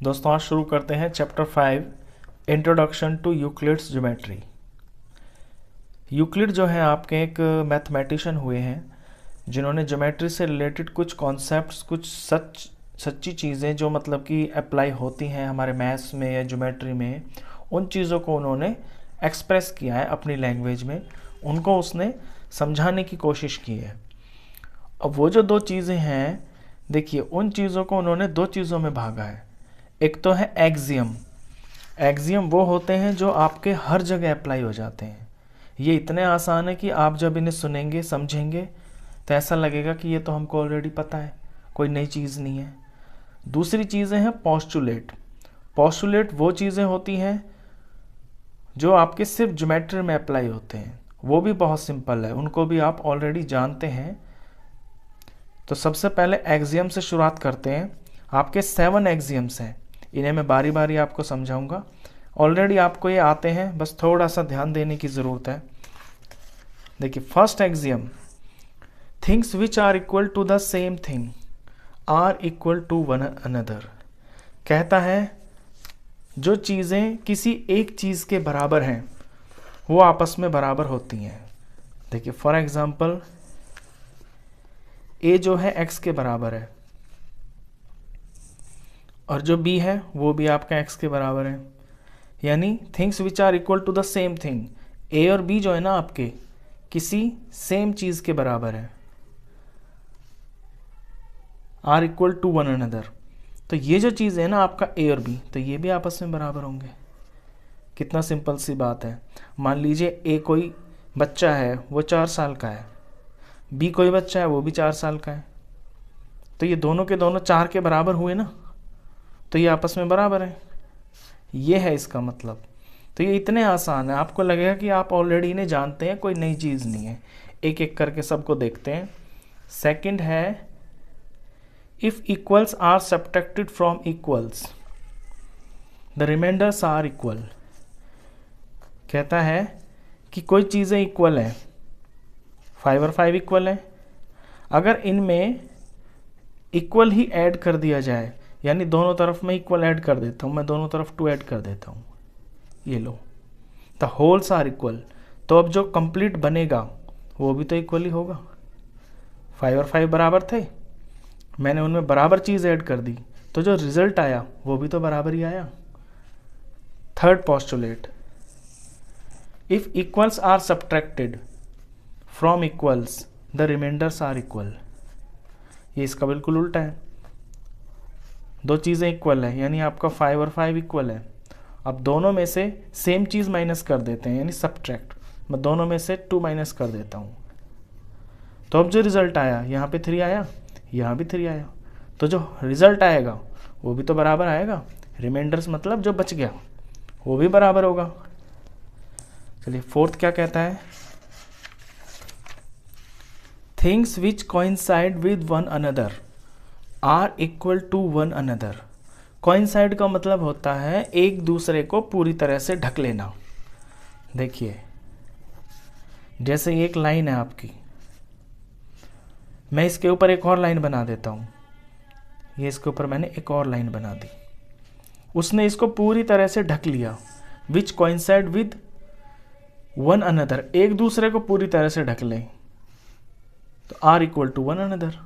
दोस्तों आज शुरू करते हैं chapter 5 introduction to Euclid's geometry. Euclid जो है आपके एक मैथमेटिशियन हुए हैं जिन्होंने ज्योमेट्री से रिलेटेड कुछ कॉन्सेप्ट्स, कुछ सच्ची चीज़ें जो मतलब कि अप्लाई होती हैं हमारे मैथ्स में या ज्योमेट्री में, उन चीज़ों को उन्होंने एक्सप्रेस किया है अपनी लैंग्वेज में, उनको उसने समझाने की कोशिश की है। अब वो जो दो चीज़ें हैं, देखिए उन चीज़ों को उन्होंने दो चीज़ों में भागा है। एक तो है एक्सियम। एक्सियम वो होते हैं जो आपके हर जगह अप्लाई हो जाते हैं। ये इतने आसान है कि आप जब इन्हें सुनेंगे, समझेंगे तो ऐसा लगेगा कि ये तो हमको ऑलरेडी पता है, कोई नई चीज़ नहीं है। दूसरी चीज़ें हैं पोस्टुलेट। पोस्टुलेट वो चीज़ें होती हैं जो आपके सिर्फ ज्योमेट्री में अप्लाई होते हैं, वो भी बहुत सिंपल है, उनको भी आप ऑलरेडी जानते हैं। तो सबसे पहले एक्सियम से शुरुआत करते हैं। आपके 7 एक्सियम्स हैं, इन्हें मैं बारी बारी आपको समझाऊंगा। ऑलरेडी आपको ये आते हैं, बस थोड़ा सा ध्यान देने की ज़रूरत है। देखिए first axiom, things which are equal to the same thing are equal to one another. कहता है जो चीज़ें किसी एक चीज़ के बराबर हैं वो आपस में बराबर होती हैं। देखिए फॉर एग्जांपल ए जो है एक्स के बराबर है और जो बी है वो भी आपका एक्स के बराबर है। यानी things which are equal to the same thing, A और बी जो है ना आपके किसी सेम चीज़ के बराबर है, are equal to one another. तो ये जो चीज़ है ना आपका ए और बी, तो ये भी आपस में बराबर होंगे। कितना सिंपल सी बात है। मान लीजिए ए कोई बच्चा है वो 4 साल का है, बी कोई बच्चा है वो भी 4 साल का है, तो ये दोनों के दोनों 4 के बराबर हुए ना, तो ये आपस में बराबर है। ये है इसका मतलब। तो ये इतने आसान है, आपको लगेगा कि आप ऑलरेडी इन्हें जानते हैं, कोई नई चीज़ नहीं है। एक एक करके सबको देखते हैं। सेकंड है if equals are subtracted from equals the remainders are equal. कहता है कि कोई चीज़ें इक्वल हैं, 5 और 5 इक्वल है, अगर इनमें इक्वल ही ऐड कर दिया जाए, यानी दोनों तरफ मैं इक्वल ऐड कर देता हूँ, मैं दोनों तरफ 2 ऐड कर देता हूँ, ये लो, द होल्स आर इक्वल। तो अब जो कंप्लीट बनेगा वो भी तो इक्वल ही होगा। 5 और 5 बराबर थे, मैंने उनमें बराबर चीज़ ऐड कर दी, तो जो रिजल्ट आया वो भी तो बराबर ही आया। Third postulate, if equals are subtracted from equals the remainders are equal. ये इसका बिल्कुल उल्टा है। दो चीज़ें इक्वल है यानी आपका 5 और 5 इक्वल है, अब दोनों में से सेम चीज़ माइनस कर देते हैं, यानी सब्ट्रैक्ट। मैं दोनों में से 2 माइनस कर देता हूँ, तो अब जो रिजल्ट आया यहाँ पे 3 आया, यहाँ भी 3 आया, तो जो रिजल्ट आएगा वो भी तो बराबर आएगा। रिमाइंडर्स मतलब जो बच गया वो भी बराबर होगा। चलिए फोर्थ क्या कहता है, things which coincide with one another are equal to one another. Coincide का मतलब होता है एक दूसरे को पूरी तरह से ढक लेना। देखिए जैसे एक लाइन है आपकी, मैं इसके ऊपर एक और लाइन बना देता हूँ, ये इसके ऊपर मैंने एक और लाइन बना दी, उसने इसको पूरी तरह से ढक लिया। Which coincide with one another, एक दूसरे को पूरी तरह से ढक लें, तो are equal to one another,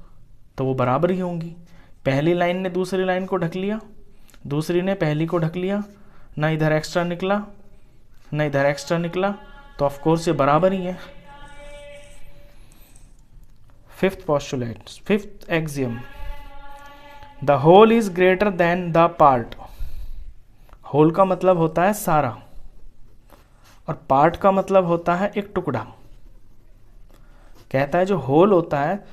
तो वो बराबर ही होंगी। पहली लाइन ने दूसरी लाइन को ढक लिया, दूसरी ने पहली को ढक लिया, ना इधर एक्स्ट्रा निकला ना इधर एक्स्ट्रा निकला, तो ऑफ कोर्स ये बराबर ही है। Fifth postulate, fifth axiom, the whole is greater than the part. Whole का मतलब होता है सारा और पार्ट का मतलब होता है एक टुकड़ा। कहता है जो होल होता है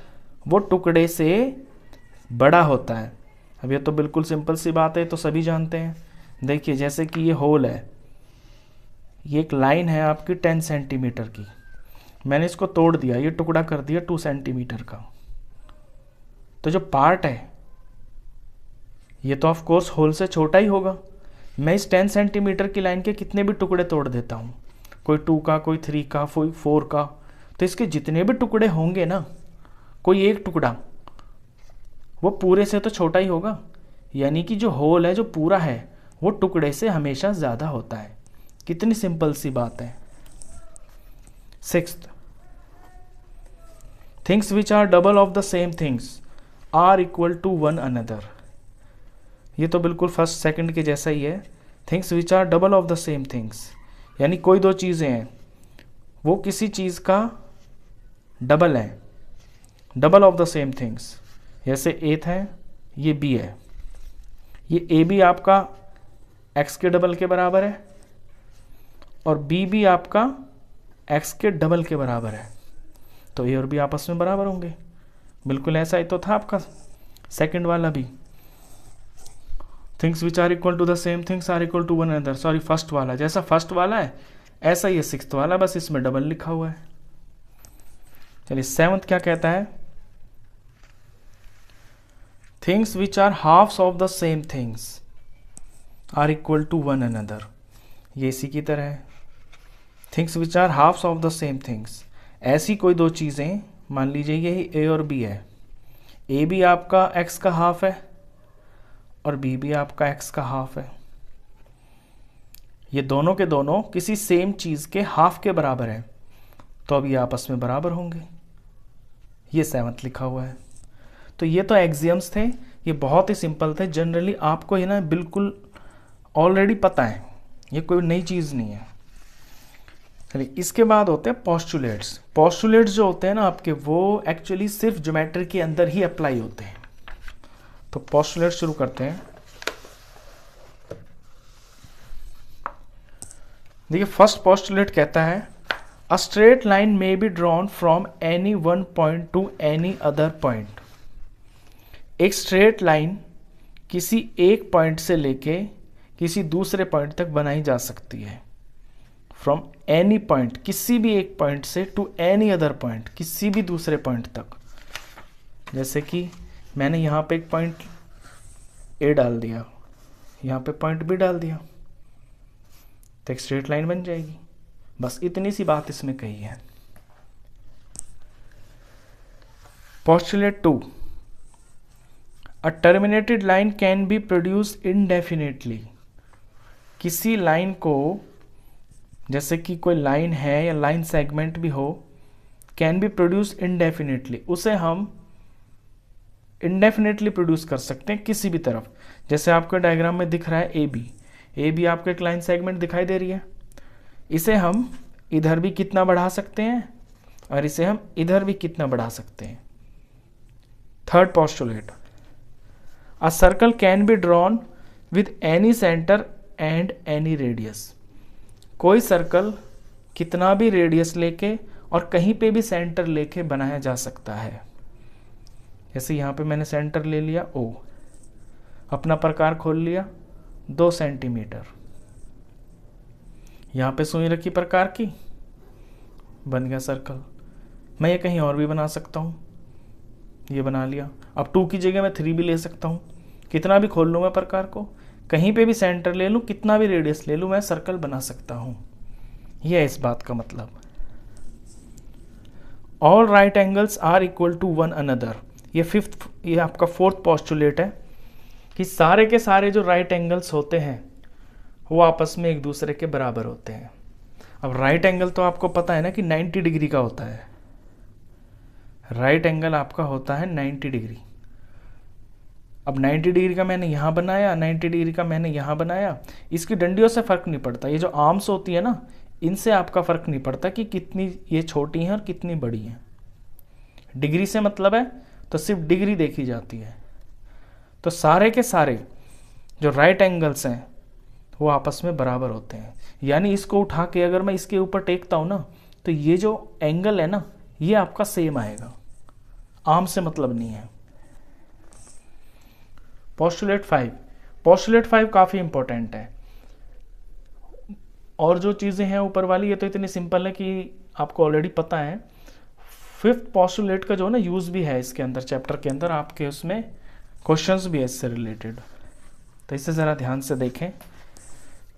वो टुकड़े से बड़ा होता है। अब ये तो बिल्कुल सिंपल सी बात है, तो सभी जानते हैं। देखिए जैसे कि ये होल है, ये एक लाइन है आपकी 10 सेंटीमीटर की, मैंने इसको तोड़ दिया, ये टुकड़ा कर दिया 2 सेंटीमीटर का, तो जो पार्ट है ये तो ऑफ कोर्स होल से छोटा ही होगा। मैं इस 10 सेंटीमीटर की लाइन के कितने भी टुकड़े तोड़ देता हूँ, कोई 2 का, कोई 3 का, कोई 4 का, तो इसके जितने भी टुकड़े होंगे ना, कोई एक टुकड़ा वो पूरे से तो छोटा ही होगा। यानी कि जो होल है, जो पूरा है, वो टुकड़े से हमेशा ज़्यादा होता है। कितनी सिंपल सी बात है। Sixth, things which are double of the same things are equal to one another. ये तो बिल्कुल फर्स्ट सेकंड के जैसा ही है। Things which are double of the same things, यानी कोई दो चीज़ें हैं, वो किसी चीज़ का डबल है, double of the same things. जैसे ए है, ये बी है, ये ए भी आपका एक्स के डबल के बराबर है और बी भी आपका एक्स के डबल के बराबर है, तो ए और बी आपस में बराबर होंगे। बिल्कुल ऐसा ही तो था आपका सेकंड वाला भी। Things which are equal to the same things are equal to one another. Sorry, first वाला, जैसा फर्स्ट वाला है ऐसा ही है सिक्स्थ वाला, बस इसमें डबल लिखा हुआ है। चलिए सेवंथ क्या कहता है? Things which are halves of the same things are equal to one another. ये इसी की तरह है। Things which are halves of the same things, ऐसी कोई दो चीज़ें, मान लीजिए यही ए और बी है, ए भी आपका एक्स का हाफ है और बी भी आपका एक्स का हाफ है। ये दोनों के दोनों किसी सेम चीज़ के हाफ के बराबर है, तो अब ये आपस में बराबर होंगे। ये सेवंथ लिखा हुआ है। तो ये तो एक्सियम्स थे, ये बहुत ही सिंपल थे। जनरली आपको ये ना बिल्कुल ऑलरेडी पता है, ये कोई नई चीज़ नहीं है। चलिए इसके बाद होते हैं पोस्टुलेट्स। पोस्टुलेट्स जो होते हैं ना आपके, वो एक्चुअली सिर्फ ज्योमेट्री के अंदर ही अप्लाई होते हैं। तो पोस्टुलेट शुरू करते हैं। देखिए फर्स्ट पोस्टुलेट कहता है a straight line may be drawn from any one point two any other point. एक स्ट्रेट लाइन किसी एक पॉइंट से लेके किसी दूसरे पॉइंट तक बनाई जा सकती है। फ्रॉम एनी पॉइंट, किसी भी एक पॉइंट से, टू एनी अदर पॉइंट, किसी भी दूसरे पॉइंट तक। जैसे कि मैंने यहाँ पे एक पॉइंट ए डाल दिया, यहाँ पे पॉइंट बी डाल दिया, तो एक स्ट्रेट लाइन बन जाएगी। बस इतनी सी बात इसमें कही है। Postulate 2, a terminated line can be produce indefinitely. किसी लाइन को, जैसे कि कोई लाइन है या लाइन सेगमेंट भी हो, कैन बी प्रोड्यूस इनडेफिनेटली, उसे हम इनडेफिनेटली प्रोड्यूस कर सकते हैं किसी भी तरफ। जैसे आपको डायग्राम में दिख रहा है ए बी आपको एक लाइन सेगमेंट दिखाई दे रही है, इसे हम इधर भी कितना बढ़ा सकते हैं और इसे हम इधर भी कितना बढ़ा सकते हैं। Third postulate, a circle can be drawn with any centre and any radius. कोई सर्कल कितना भी रेडियस लेके और कहीं पे भी सेंटर लेके बनाया जा सकता है। जैसे यहाँ पे मैंने सेंटर ले लिया O, अपना प्रकार खोल लिया 2 सेंटीमीटर, यहाँ पे सुई रखी प्रकार की, बन गया सर्कल। मैं ये कहीं और भी बना सकता हूँ, ये बना लिया। अब 2 की जगह मैं 3 भी ले सकता हूँ। कितना भी खोल लूँ मैं प्रकार को, कहीं पे भी सेंटर ले लूँ, कितना भी रेडियस ले लूँ, मैं सर्कल बना सकता हूँ। यह है इस बात का मतलब। All right angles are equal to one another. ये आपका फोर्थ पोस्टुलेट है कि सारे के सारे जो राइट एंगल्स होते हैं वो आपस में एक दूसरे के बराबर होते हैं। अब राइट एंगल तो आपको पता है ना कि 90 डिग्री का होता है। राइट एंगल आपका होता है 90 डिग्री। अब 90 डिग्री का मैंने यहाँ बनाया, 90 डिग्री का मैंने यहाँ बनाया, इसकी डंडियों से फ़र्क नहीं पड़ता। ये जो आर्म्स होती है ना, इनसे आपका फ़र्क नहीं पड़ता कि कितनी ये छोटी हैं और कितनी बड़ी हैं। डिग्री से मतलब है तो सिर्फ डिग्री देखी जाती है। तो सारे के सारे जो राइट एंगल्स हैं वो आपस में बराबर होते हैं। यानी इसको उठा के अगर मैं इसके ऊपर टेकता हूँ ना, तो ये जो एंगल है ना, ये आपका सेम आएगा। आर्म से मतलब नहीं है। पोस्टुलेट 5, पोस्टुलेट 5 काफ़ी इंपॉर्टेंट है। और जो चीज़ें हैं ऊपर वाली, ये तो इतनी सिंपल है कि आपको ऑलरेडी पता है। फिफ्थ पोस्टुलेट का जो ना यूज़ भी है इसके अंदर, चैप्टर के अंदर आपके उसमें क्वेश्चंस भी है इससे रिलेटेड, तो इसे ज़रा ध्यान से देखें।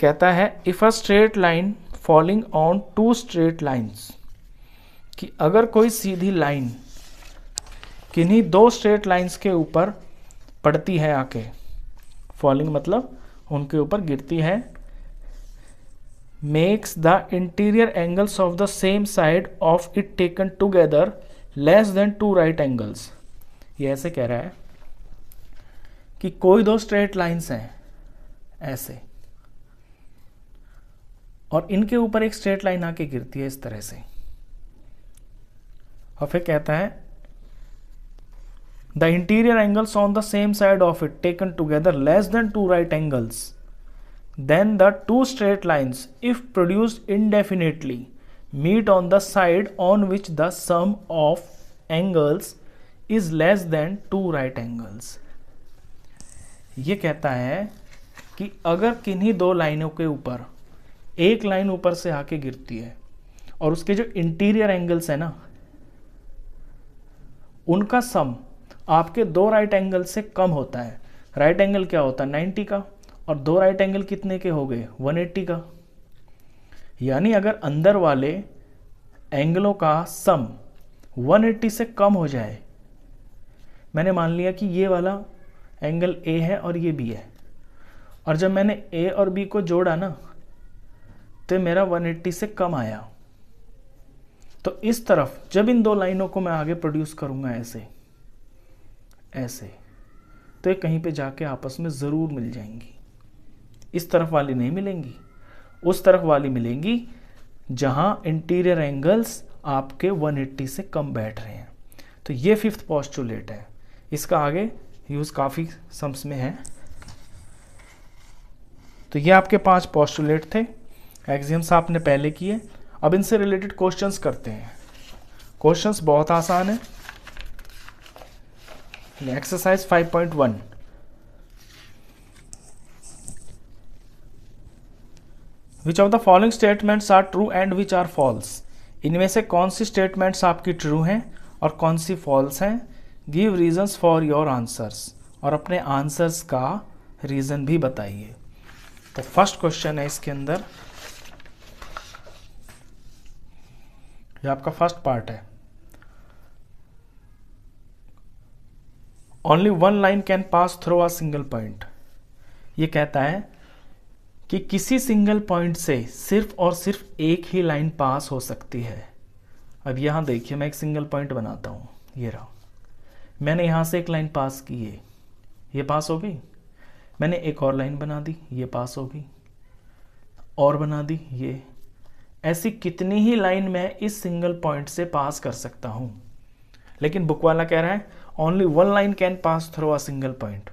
कहता है if a straight line falling on 2 straight lines, कि अगर कोई सीधी लाइन किन्हीं 2 स्ट्रेट लाइन्स के ऊपर पड़ती है आके, फॉलिंग मतलब उनके ऊपर गिरती है। Makes the interior angles of the same side of it taken together less than 2 right angles. ये ऐसे कह रहा है कि कोई 2 स्ट्रेट लाइंस हैं ऐसे, और इनके ऊपर एक स्ट्रेट लाइन आके गिरती है इस तरह से, और फिर कहता है the interior angles on the same side of it taken together less than 2 right angles, then the 2 straight lines if produced indefinitely meet on the side on which the sum of angles is less than 2 right angles। ये कहता है कि अगर किन्हीं 2 लाइनों के ऊपर एक लाइन ऊपर से आके गिरती है और उसके जो इंटीरियर एंगल्स है ना, उनका सम आपके 2 राइट एंगल से कम होता है। राइट एंगल क्या होता है 90 का, और 2 राइट एंगल कितने के हो गए 180 का। यानी अगर अंदर वाले एंगलों का सम 180 से कम हो जाए, मैंने मान लिया कि ये वाला एंगल ए है और ये बी है, और जब मैंने ए और बी को जोड़ा ना तो मेरा 180 से कम आया, तो इस तरफ जब इन 2 लाइनों को मैं आगे प्रोड्यूस करूंगा ऐसे ऐसे, तो ये कहीं पे जाके आपस में ज़रूर मिल जाएंगी। इस तरफ वाली नहीं मिलेंगी, उस तरफ वाली मिलेंगी जहां इंटीरियर एंगल्स आपके 180 से कम बैठ रहे हैं। तो ये 5th पोस्टुलेट है। इसका आगे यूज़ काफ़ी सम्स में है। तो ये आपके 5 पोस्टुलेट थे, एक्सियम्स आपने पहले किए। अब इनसे रिलेटेड क्वेश्चंस करते हैं। क्वेश्चंस बहुत आसान है। Exercise 5.1, which of the following statements are true and which are false. इनमें से कौन सी स्टेटमेंट्स आपकी ट्रू हैं और कौन सी फॉल्स हैं। Give reasons for your answers, और अपने आंसर्स का रीजन भी बताइए। तो फर्स्ट क्वेश्चन है इसके अंदर, ये आपका फर्स्ट पार्ट है। Only 1 line can pass through a single point. ये कहता है कि किसी सिंगल पॉइंट से सिर्फ और सिर्फ एक ही लाइन पास हो सकती है। अब यहां देखिए, मैं एक सिंगल पॉइंट बनाता हूं, ये रहा। मैंने यहां से एक लाइन पास की है, ये पास हो गई। मैंने एक और लाइन बना दी, ये पास हो गई, और बना दी ये। ऐसी कितनी ही लाइन मैं इस सिंगल पॉइंट से पास कर सकता हूं। लेकिन बुक वाला कह रहा है only 1 line can pass through a single point,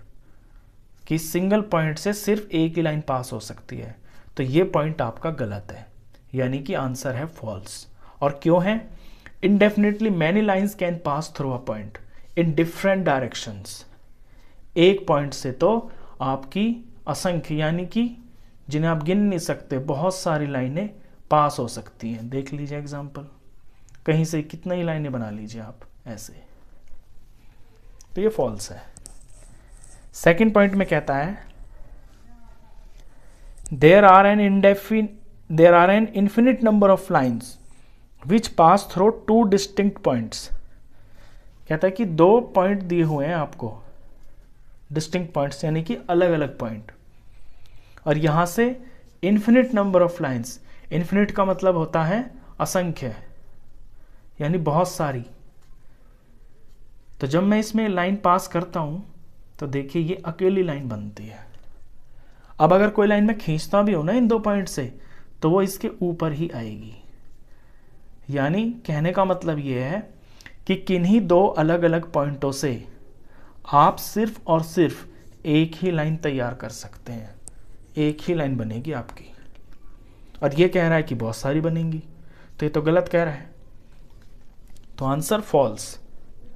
कि सिंगल पॉइंट से सिर्फ एक ही लाइन पास हो सकती है। तो ये पॉइंट आपका गलत है, यानी कि आंसर है फॉल्स। और क्यों है? Indefinitely many lines can pass through a point in different directions. एक पॉइंट से तो आपकी असंख्य, यानी कि जिन्हें आप गिन नहीं सकते, बहुत सारी लाइनें पास हो सकती हैं। देख लीजिए एग्जाम्पल, कहीं से कितना ही लाइनें बना लीजिए आप ऐसे। तो ये फॉल्स है। सेकंड पॉइंट में कहता है there are an infinite number of lines which pass through 2 distinct points. कहता है कि 2 पॉइंट दिए हुए हैं आपको, डिस्टिंक्ट पॉइंट्स यानी कि अलग अलग पॉइंट, और यहां से infinite number of lines. Infinite का मतलब होता है असंख्य, यानी बहुत सारी। तो जब मैं इसमें लाइन पास करता हूं तो देखिए ये अकेली लाइन बनती है। अब अगर कोई लाइन मैं खींचता भी हूं ना इन 2 पॉइंट से, तो वो इसके ऊपर ही आएगी। यानी कहने का मतलब ये है कि किन्हीं 2 अलग अलग पॉइंटों से आप सिर्फ और सिर्फ एक ही लाइन तैयार कर सकते हैं। एक ही लाइन बनेगी आपकी, और ये कह रहा है कि बहुत सारी बनेंगी, तो ये तो गलत कह रहा है। तो आंसर फॉल्स।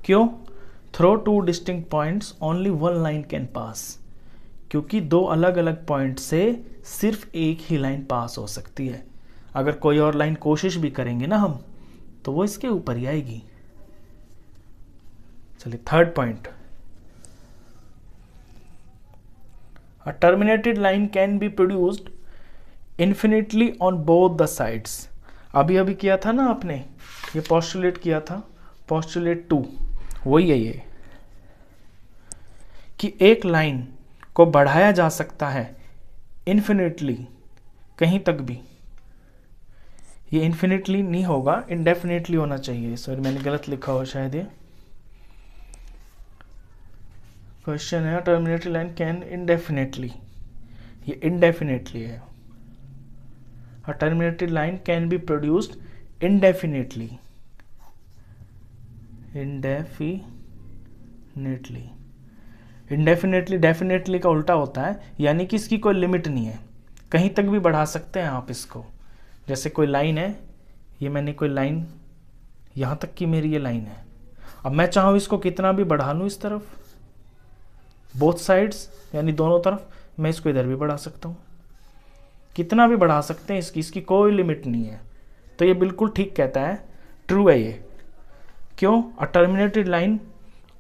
क्यों? Through 2 distinct points only 1 line can pass, क्योंकि 2 अलग अलग पॉइंट से सिर्फ एक ही लाइन पास हो सकती है। अगर कोई और लाइन कोशिश भी करेंगे ना हम, तो वो इसके ऊपर ही आएगी। चलिए third point, a terminated line can be produced infinitely on both the sides. अभी किया था ना आपने, ये पोस्टुलेट किया था, पोस्टुलेट 2, वही है ये, कि एक लाइन को बढ़ाया जा सकता है इन्फिनिटली, कहीं तक भी। ये इन्फिनिटली नहीं होगा, इंडेफिनिटली होना चाहिए। सॉरी मैंने गलत लिखा हो शायद। ये क्वेश्चन है टर्मिनेटेड लाइन कैन इंडेफिनेटली, ये इंडेफिनेटली है। A terminated line can be produced indefinitely. Indefinitely definitely का उल्टा होता है, यानी कि इसकी कोई लिमिट नहीं है, कहीं तक भी बढ़ा सकते हैं आप इसको। जैसे कोई लाइन है, ये मैंने कोई लाइन, यहाँ तक की मेरी ये लाइन है, अब मैं चाहूँ इसको कितना भी बढ़ा लूँ इस तरफ, बोथ साइड्स यानी दोनों तरफ, मैं इसको इधर भी बढ़ा सकता हूँ, कितना भी बढ़ा सकते हैं, इसकी कोई लिमिट नहीं है। तो ये बिल्कुल ठीक कहता है, ट्रू है ये। क्यों? अ टर्मिनेटेड लाइन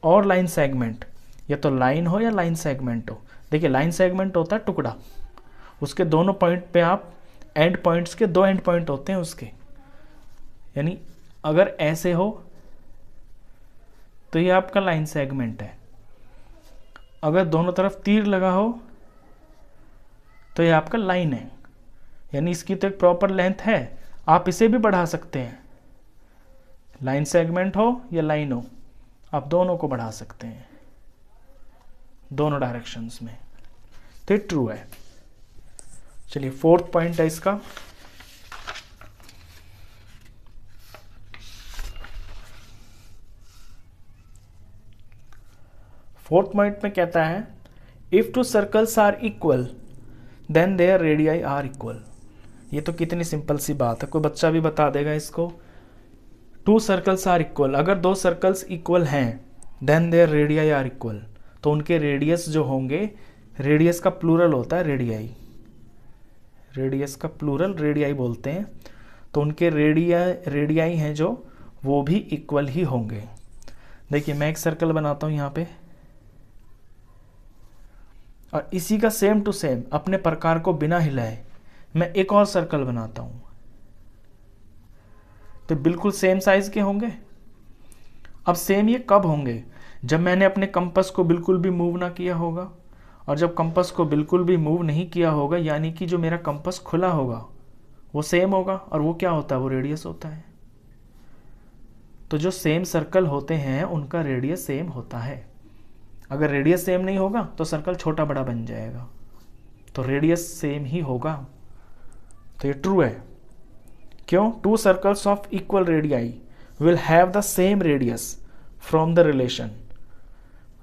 और लाइन सेगमेंट, या तो लाइन हो या लाइन सेगमेंट हो। देखिए लाइन सेगमेंट होता है टुकड़ा, उसके दोनों पॉइंट पे आप एंड पॉइंट्स के 2 एंड पॉइंट होते हैं उसके, यानी अगर ऐसे हो तो ये आपका लाइन सेगमेंट है, अगर दोनों तरफ तीर लगा हो तो ये आपका लाइन है, यानी इसकी तो एक प्रॉपर लेंथ है, आप इसे भी बढ़ा सकते हैं, लाइन सेगमेंट हो या लाइन हो, आप दोनों को बढ़ा सकते हैं दोनों डायरेक्शंस में। तो ये ट्रू है। चलिए 4th पॉइंट है इसका, फोर्थ पॉइंट में कहता है if 2 circles are equal then their radii are equal. ये तो कितनी सिंपल सी बात है, कोई बच्चा भी बता देगा इसको। 2 सर्कल्स आर इक्वल, अगर 2 सर्कल्स इक्वल हैं then their radii are equal, तो उनके रेडियस जो होंगे, रेडियस का प्लूरल होता है रेडियाई, रेडियस का प्लूरल रेडियाई बोलते हैं, तो उनके रेडियाई हैं जो, वो भी इक्वल ही होंगे। देखिए मैं एक सर्कल बनाता हूँ यहाँ पे, और इसी का सेम टू सेम अपने प्रकार को बिना हिलाए मैं एक और सर्कल बनाता हूं, तो बिल्कुल सेम साइज के होंगे। अब सेम ये कब होंगे? जब मैंने अपने कंपास को बिल्कुल भी मूव ना किया होगा, और जब कंपास को बिल्कुल भी मूव नहीं किया होगा, यानी कि जो मेरा कंपास खुला होगा वो सेम होगा, और वो क्या होता है, वो रेडियस होता है। तो जो सेम सर्कल होते हैं उनका रेडियस सेम होता है। अगर रेडियस सेम नहीं होगा तो सर्कल छोटा बड़ा बन जाएगा, तो रेडियस सेम ही होगा। तो ये ट्रू है। क्यों? 2 circles of equal radii will have the same radius from the relation.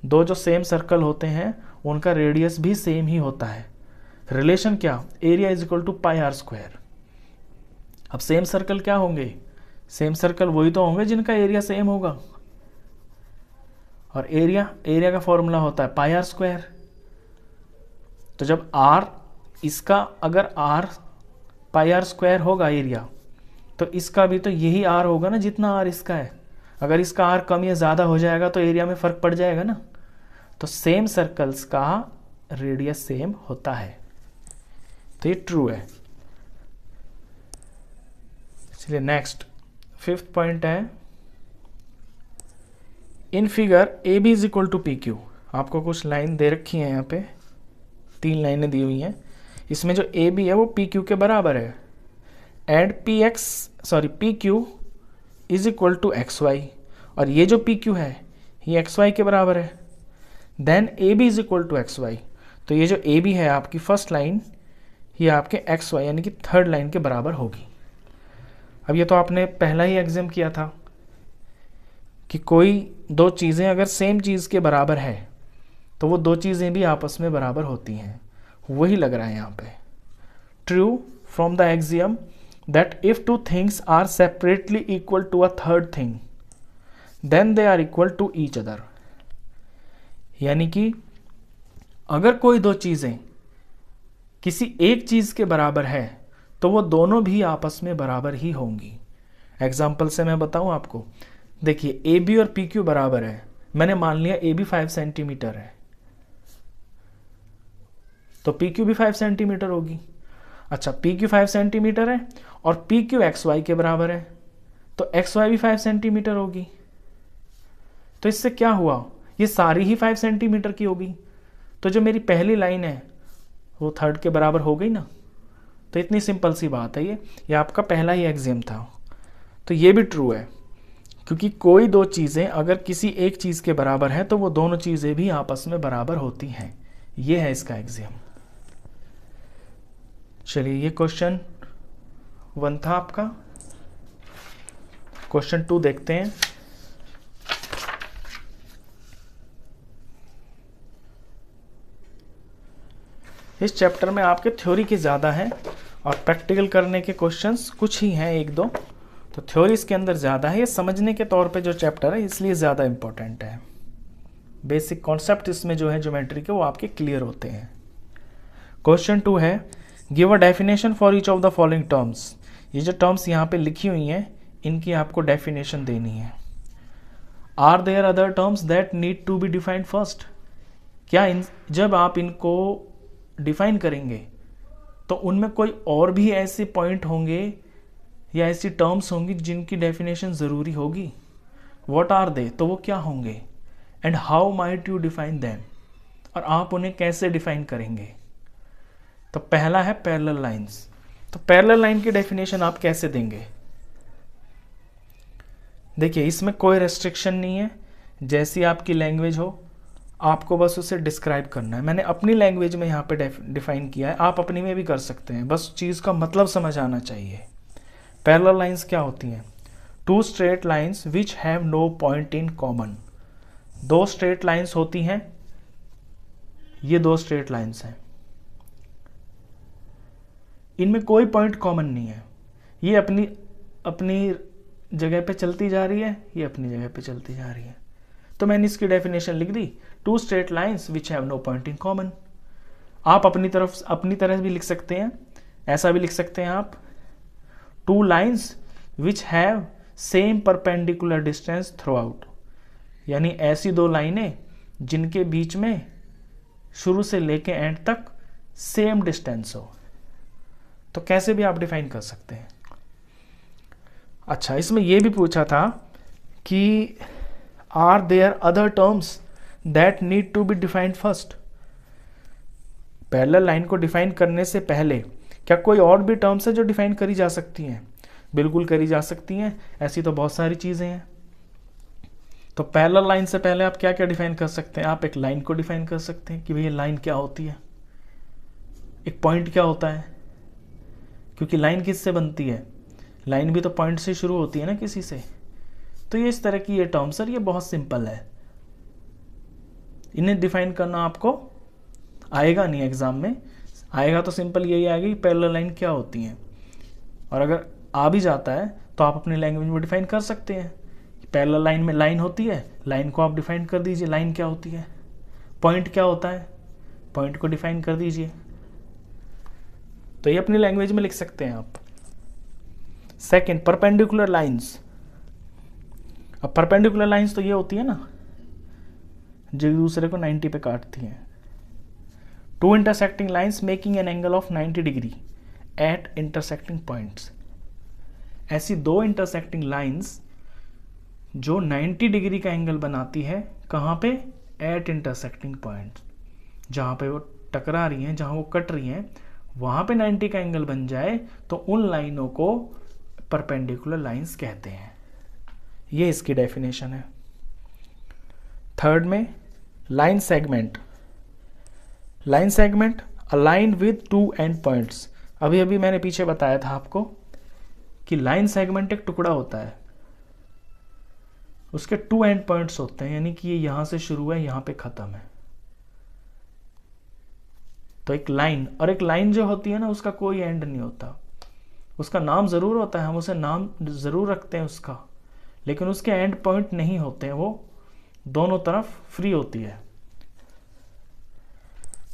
2 जो सेम सर्कल होते हैं उनका रेडियस भी सेम ही होता है। रिलेशन क्या? Area is equal to pi r square. अब सेम सर्कल क्या होंगे? सेम सर्कल वही तो होंगे जिनका एरिया सेम होगा, और एरिया का फॉर्मूला होता है पाई आर स्क्वायर। तो जब आर इसका, अगर आर पाई आर स्क्वायर होगा एरिया, तो इसका भी तो यही आर होगा ना जितना आर इसका है। अगर इसका आर कम या ज़्यादा हो जाएगा तो एरिया में फ़र्क पड़ जाएगा ना। तो सेम सर्कल्स का रेडियस सेम होता है, तो ये ट्रू है। चलिए नेक्स्ट 5th पॉइंट है, in figure A B is equal to P Q. आपको कुछ लाइन दे रखी है, यहाँ पे 3 लाइनें दी हुई हैं, इसमें जो ए बी है वो पी क्यू के बराबर है, and P Q is equal to X Y, और ये जो पी क्यू है ये एक्स वाई के बराबर है। Then A B is equal to X Y, तो ये जो ए बी है आपकी फर्स्ट लाइन, ये आपके एक्स वाई यानी कि 3rd लाइन के बराबर होगी। अब ये तो आपने पहला ही एग्जाम किया था कि कोई 2 चीज़ें अगर सेम चीज़ के बराबर है तो वो 2 चीज़ें भी आपस में बराबर होती हैं, वही लग रहा है यहाँ पे। True from the axiom that if 2 things are separately equal to a 3rd thing then they are equal to each other. यानी कि अगर कोई 2 चीज़ें किसी एक चीज़ के बराबर है तो वो दोनों भी आपस में बराबर ही होंगी। एग्जाम्पल से मैं बताऊं आपको, देखिए ए बी और पी क्यू बराबर है, मैंने मान लिया ए बी 5 सेंटीमीटर है तो पी क्यू भी 5 सेंटीमीटर होगी। अच्छा, पी क्यू 5 सेंटीमीटर है और पी क्यू एक्स वाई के बराबर है, तो एक्स वाई भी 5 सेंटीमीटर होगी। तो इससे क्या हुआ, ये सारी ही 5 सेंटीमीटर की होगी। तो जो मेरी पहली लाइन है वो थर्ड के बराबर हो गई ना। तो इतनी सिंपल सी बात है ये आपका पहला ही एग्जाम था। तो ये भी ट्रू है, क्योंकि कोई दो चीज़ें अगर किसी एक चीज़ के बराबर है तो वो दोनों चीज़ें भी आपस में बराबर होती हैं। ये है इसका एग्जाम। चलिए, ये क्वेश्चन 1 था आपका। क्वेश्चन 2 देखते हैं। इस चैप्टर में आपके थ्योरी के ज़्यादा हैं और प्रैक्टिकल करने के क्वेश्चंस कुछ ही हैं, 1-2। तो थ्योरी इसके अंदर ज़्यादा है। ये समझने के तौर पे जो चैप्टर है इसलिए ज़्यादा इंपॉर्टेंट है। बेसिक कॉन्सेप्ट इसमें जो है ज्योमेट्री के वो आपके क्लियर होते हैं। क्वेश्चन 2 है, give a definition for each of the following terms. ये जो टर्म्स यहाँ पे लिखी हुई हैं इनकी आपको डेफिनेशन देनी है। Are there other terms that need to be defined first. क्या जब आप इनको डिफाइन करेंगे तो उनमें कोई और भी ऐसे पॉइंट होंगे या ऐसी टर्म्स होंगी जिनकी डेफिनेशन ज़रूरी होगी। व्हाट आर दे, तो वो क्या होंगे, and how might you define them, और आप उन्हें कैसे डिफाइन करेंगे। तो पहला है पैरेलल लाइंस। तो पैरेलल लाइन की डेफिनेशन आप कैसे देंगे। देखिए, इसमें कोई रेस्ट्रिक्शन नहीं है, जैसी आपकी लैंग्वेज हो आपको बस उसे डिस्क्राइब करना है। मैंने अपनी लैंग्वेज में यहाँ पे डिफाइन किया है, आप अपनी में भी कर सकते हैं, बस चीज़ का मतलब समझ आना चाहिए। पैरेलल लाइंस क्या होती हैं। 2 straight lines which have no point in common. 2 straight lines होती हैं, ये 2 स्ट्रेट लाइंस हैं, इनमें कोई पॉइंट कॉमन नहीं है। ये अपनी अपनी जगह पे चलती जा रही है, ये अपनी जगह पे चलती जा रही है। तो मैंने इसकी डेफिनेशन लिख दी, 2 straight lines which have no point in common. आप अपनी तरह भी लिख सकते हैं, ऐसा भी लिख सकते हैं आप, 2 lines which have same perpendicular distance through out. यानी ऐसी 2 लाइनें जिनके बीच में शुरू से लेके एंड तक सेम डिस्टेंस हो। तो कैसे भी आप डिफाइन कर सकते हैं। अच्छा, इसमें यह भी पूछा था कि are there other terms that need to be defined first. Parallel line को डिफाइन करने से पहले क्या कोई और भी टर्म्स है जो डिफाइन करी जा सकती हैं। बिल्कुल करी जा सकती हैं, ऐसी तो बहुत सारी चीज़ें हैं। तो पैरेलल लाइन से पहले आप क्या क्या डिफाइन कर सकते हैं। आप एक लाइन को डिफाइन कर सकते हैं कि भैया लाइन क्या होती है, एक पॉइंट क्या होता है, क्योंकि लाइन किससे बनती है, लाइन भी तो पॉइंट से शुरू होती है ना किसी से। तो ये इस तरह की ये टर्म्स है, ये बहुत सिंपल है, इन्हें डिफाइन करना आपको आएगा नहीं एग्जाम में। आएगा तो सिंपल यही आएगा कि पैरेलल लाइन क्या होती हैं, और अगर आ भी जाता है तो आप अपनी लैंग्वेज में डिफाइन कर सकते हैं। पैरेलल लाइन में लाइन होती है, लाइन को आप डिफाइन कर दीजिए, लाइन क्या होती है। पॉइंट क्या होता है, पॉइंट को डिफाइन कर दीजिए। तो ये अपनी लैंग्वेज में लिख सकते हैं आप। Second, perpendicular lines. अब परपेंडिकुलर लाइंस तो ये होती है ना जो एक दूसरे को 90 पे काटती हैं। 2 intersecting lines making an angle of 90 degree at intersecting points. ऐसी 2 इंटरसेक्टिंग लाइंस जो 90 डिग्री का एंगल बनाती है, कहाँ पे, एट इंटरसेक्टिंग पॉइंट्स। जहाँ पे वो टकरा रही हैं, जहाँ वो कट रही हैं, वहाँ पे 90 का एंगल बन जाए तो उन लाइनों को परपेंडिकुलर लाइंस कहते हैं। ये इसकी डेफिनेशन है। थर्ड में line segment. Line segment a line with 2 and points. अभी अभी मैंने पीछे बताया था आपको कि लाइन सेगमेंट एक टुकड़ा होता है, उसके 2 एंड पॉइंट्स होते हैं, यानी कि ये यहां से शुरू है, यहां पे खत्म है। तो एक लाइन, और एक लाइन जो होती है ना उसका कोई एंड नहीं होता, उसका नाम जरूर होता है, हम उसे नाम जरूर रखते हैं उसका, लेकिन उसके एंड पॉइंट नहीं होते हैं, वो दोनों तरफ फ्री होती है।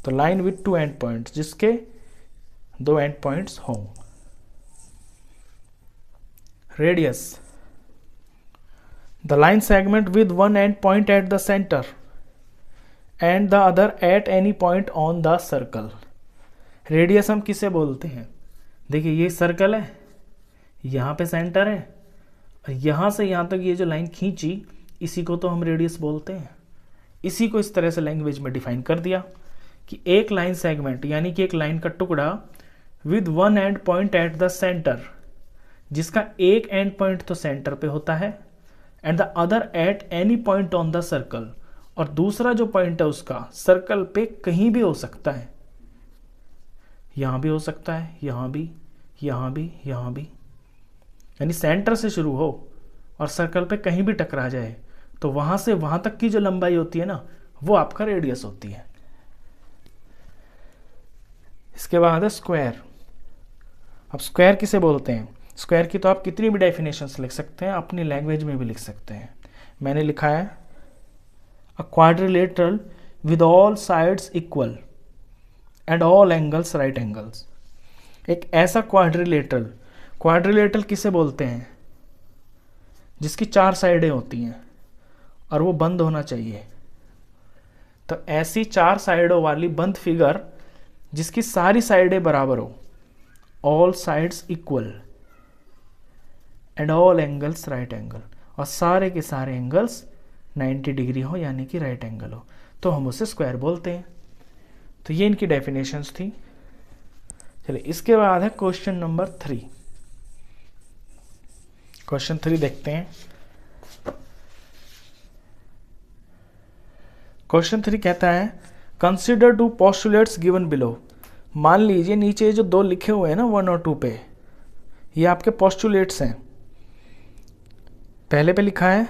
तो लाइन विथ 2 एंड पॉइंट्स, जिसके 2 एंड पॉइंट्स हों। Radius, the line segment with 1 and point at the centre and the other at any point on the circle. Radius हम किसे बोलते हैं, देखिए ये सर्कल है, यहाँ पे सेंटर है, और यहाँ से यहाँ तक ये जो लाइन खींची, इसी को तो हम रेडियस बोलते हैं। इसी को इस तरह से लैंग्वेज में डिफाइन कर दिया। कि एक लाइन सेगमेंट यानी कि एक लाइन का टुकड़ा with one and point at the centre, जिसका एक एंड पॉइंट तो सेंटर पे होता है and the other at any point on the circle, और दूसरा जो पॉइंट है उसका सर्कल पे कहीं भी हो सकता है, यहां भी हो सकता है, यहां भी, यहां भी, यहां भी, यानी सेंटर से शुरू हो और सर्कल पे कहीं भी टकरा जाए तो वहां से वहां तक की जो लंबाई होती है ना, वो आपका रेडियस होती है। इसके बाद है स्क्वायर। अब स्क्वायर किसे बोलते हैं? स्क्वायर की तो आप कितनी भी डेफिनेशंस लिख सकते हैं, अपनी लैंग्वेज में भी लिख सकते हैं। मैंने लिखा है अ quadrilateral with all sides equal and all angles right angles. एक ऐसा क्वाड्रिलेटरल, क्वाड्रिलेटरल किसे बोलते हैं? जिसकी 4 साइडें होती हैं और वो बंद होना चाहिए। तो ऐसी 4 साइडों वाली बंद फिगर जिसकी सारी साइडें बराबर हो, all sides equal and all angles right angle, और सारे के सारे एंगल्स 90 डिग्री हो यानी कि राइट एंगल हो, तो हम उसे स्क्वायर बोलते हैं। तो ये इनकी डेफिनेशंस थी। चलिए इसके बाद है क्वेश्चन नंबर 3। क्वेश्चन 3 देखते हैं। क्वेश्चन 3 कहता है कंसिडर 2 पोस्टुलेट्स गिवन बिलो। मान लीजिए नीचे जो 2 लिखे हुए हैं ना 1 और 2 पे, ये आपके पोस्टुलेट्स हैं। पहले पे लिखा है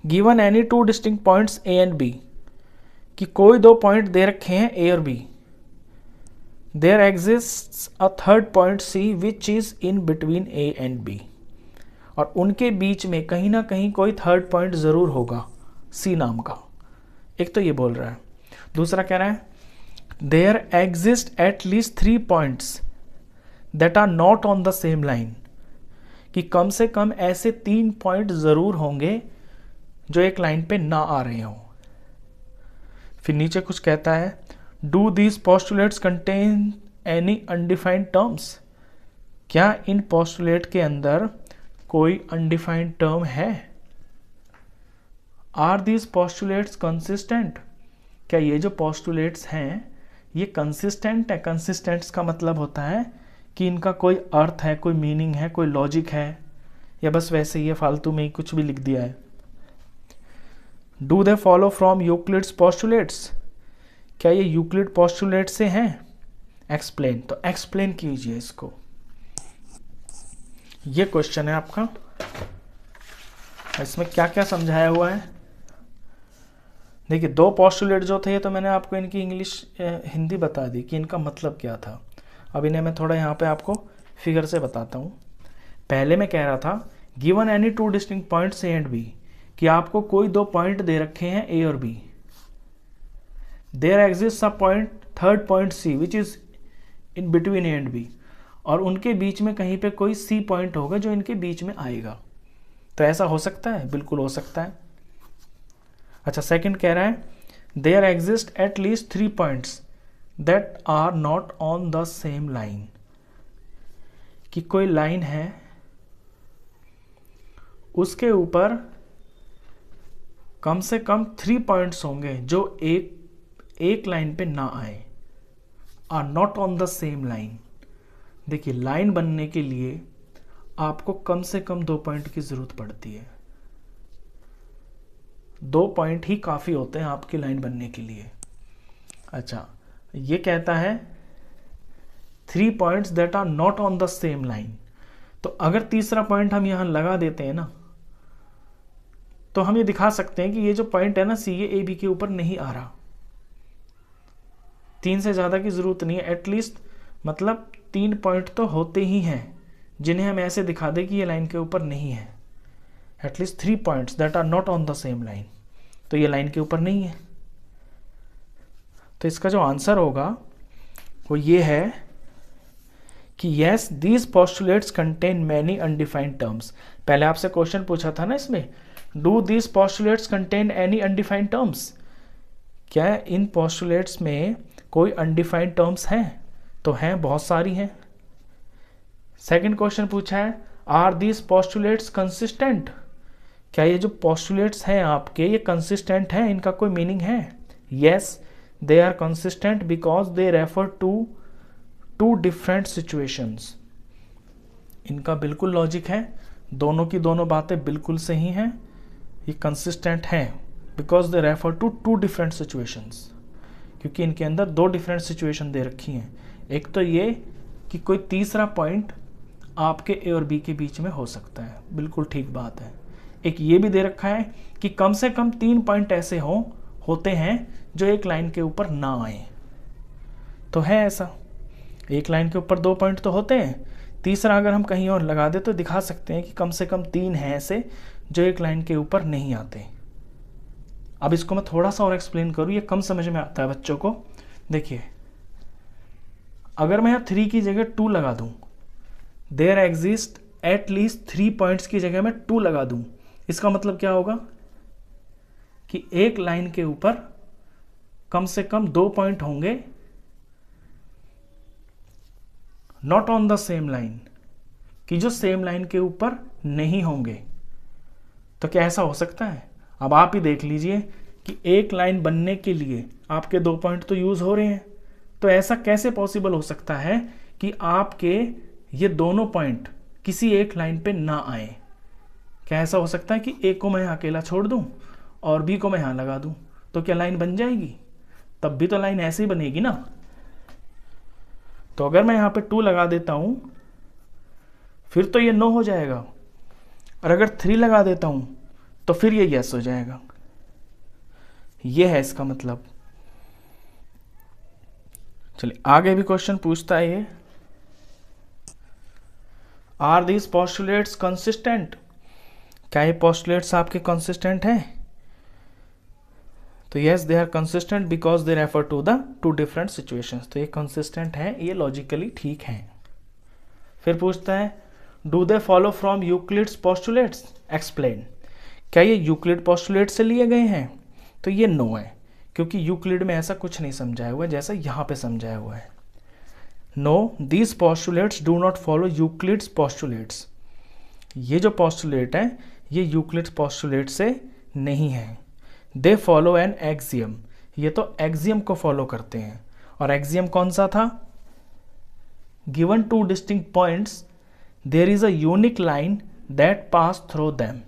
given any 2 distinct points A and B, कि कोई 2 पॉइंट दे रखे हैं ए और B. There exists a third point C which is in between A and B, और उनके बीच में कहीं ना कहीं कोई थर्ड पॉइंट जरूर होगा सी नाम का। एक तो ये बोल रहा है। दूसरा कह रहा है there exist at least 3 points that are not on the same line, कि कम से कम ऐसे 3 पॉइंट जरूर होंगे जो एक लाइन पे ना आ रहे हों। फिर नीचे कुछ कहता है do these postulates contain any undefined terms. क्या इन पोस्टुलेट के अंदर कोई अनडिफाइंड टर्म है? Are these postulates consistent. क्या ये जो पोस्टुलेट्स हैं ये कंसिस्टेंट है? कंसिस्टेंट्स का मतलब होता है कि इनका कोई अर्थ है, कोई मीनिंग है, कोई लॉजिक है, या बस वैसे ही फालतू में ही कुछ भी लिख दिया है। Do they follow from Euclid's postulates. क्या ये यूक्लिड पोस्टुलेट से हैं? एक्सप्लेन। तो एक्सप्लेन कीजिए इसको। ये क्वेश्चन है आपका। इसमें क्या क्या समझाया हुआ है देखिए। 2 पोस्टुलेट जो थे तो मैंने आपको इनकी इंग्लिश हिंदी बता दी कि इनका मतलब क्या था। अब इन्हें मैं थोड़ा यहाँ पे आपको फिगर से बताता हूँ। पहले मैं कह रहा था given any 2 distinct points A and B, कि आपको कोई 2 पॉइंट दे रखे हैं ए और B. There exist a point third point C which is in between A and B, और उनके बीच में कहीं पे कोई सी पॉइंट होगा जो इनके बीच में आएगा। तो ऐसा हो सकता है? बिल्कुल हो सकता है। अच्छा, सेकंड कह रहा है there exist at least 3 points that are not on the same line, कि कोई लाइन है उसके ऊपर कम से कम 3 पॉइंट्स होंगे जो एक लाइन पे ना आए। Are not on the same line. देखिए लाइन बनने के लिए आपको कम से कम 2 पॉइंट की जरूरत पड़ती है। 2 पॉइंट ही काफी होते हैं आपकी लाइन बनने के लिए। अच्छा, ये कहता है 3 points that are not on the same line. तो अगर तीसरा पॉइंट हम यहां लगा देते हैं ना, तो हम ये दिखा सकते हैं कि ये जो पॉइंट है ना सी, ये ए बी के ऊपर नहीं आ रहा। 3 से ज्यादा की जरूरत नहीं है। एटलीस्ट मतलब 3 पॉइंट तो होते ही हैं जिन्हें हम ऐसे दिखा दें कि ये लाइन के ऊपर नहीं है। At least 3 points that are not on the same line. तो ये लाइन के ऊपर नहीं है। तो इसका जो आंसर होगा वो ये है कि yes these postulates contain many undefined terms. पहले आपसे क्वेश्चन पूछा था ना इसमें, do these postulates contain any undefined terms. क्या इन पोस्टुलेट्स में कोई अनडिफाइंड टर्म्स हैं? तो हैं, बहुत सारी हैं। सेकंड क्वेश्चन पूछा है आर दीज पोस्टुलेट्स कंसिस्टेंट। क्या ये जो पोस्टुलेट्स हैं आपके ये कंसिस्टेंट हैं, इनका कोई मीनिंग है? Yes they are consistent because they refer to two different situations. इनका बिल्कुल लॉजिक है, दोनों की दोनों बातें बिल्कुल सही हैं, ये कंसिस्टेंट हैं because they refer to two different situations, क्योंकि इनके अंदर दो डिफरेंट सिचुएशन दे रखी हैं। एक तो ये कि कोई तीसरा पॉइंट आपके ए और बी के बीच में हो सकता है, बिल्कुल ठीक बात है। एक ये भी दे रखा है कि कम से कम 3 पॉइंट ऐसे होते हैं जो एक लाइन के ऊपर ना आए, तो है ऐसा, एक लाइन के ऊपर 2 पॉइंट तो होते हैं, तीसरा अगर हम कहीं और लगा दे तो दिखा सकते हैं कि कम से कम 3 हैं ऐसे जो एक लाइन के ऊपर नहीं आते। अब इसको मैं थोड़ा सा और एक्सप्लेन करूँ, ये कम समझ में आता है बच्चों को। देखिए, अगर मैं यहाँ 3 की जगह 2 लगा दूँ, there exist at least 3 points की जगह मैं 2 लगा दूँ, इसका मतलब क्या होगा कि एक लाइन के ऊपर कम से कम 2 पॉइंट होंगे, not on the same line, कि जो सेम लाइन के ऊपर नहीं होंगे। तो क्या ऐसा हो सकता है? अब आप ही देख लीजिए कि एक लाइन बनने के लिए आपके 2 पॉइंट तो यूज हो रहे हैं, तो ऐसा कैसे पॉसिबल हो सकता है कि आपके ये दोनों पॉइंट किसी एक लाइन पे ना आए? क्या ऐसा हो सकता है कि ए को मैं यहाँ अकेला छोड़ दूँ और बी को मैं यहाँ लगा दूँ, तो क्या लाइन बन जाएगी? तब भी तो लाइन ऐसे ही बनेगी ना। तो अगर मैं यहाँ पे 2 लगा देता हूँ फिर तो ये नो हो जाएगा, और अगर 3 लगा देता हूँ तो फिर ये यस हो जाएगा। ये है इसका मतलब। चलिए आगे भी क्वेश्चन पूछता है ये, आर दीज पोस्टुलेट्स कंसिस्टेंट? क्या ये पोस्टुलेट्स आपके कंसिस्टेंट हैं? तो yes, they are consistent because they refer to the two different situations. तो ये कंसिस्टेंट है, ये लॉजिकली ठीक है। फिर पूछता है, do they follow from Euclid's postulates? Explain. क्या ये यूक्लिड पोस्टुलेट से लिए गए हैं? तो ये नो है, क्योंकि यूक्लिड में ऐसा कुछ नहीं समझाया हुआ है जैसा यहाँ पे समझाया हुआ है। No, these postulates do not follow Euclid's postulates. ये जो पोस्टुलेट है ये यूक्लिड्स पोस्टुलेट से नहीं है। दे फॉलो एन एक्सियम, ये तो एक्सियम को फॉलो करते हैं। और एक्सियम कौन सा था? Given 2 distinct points there is a unique line that pass through them.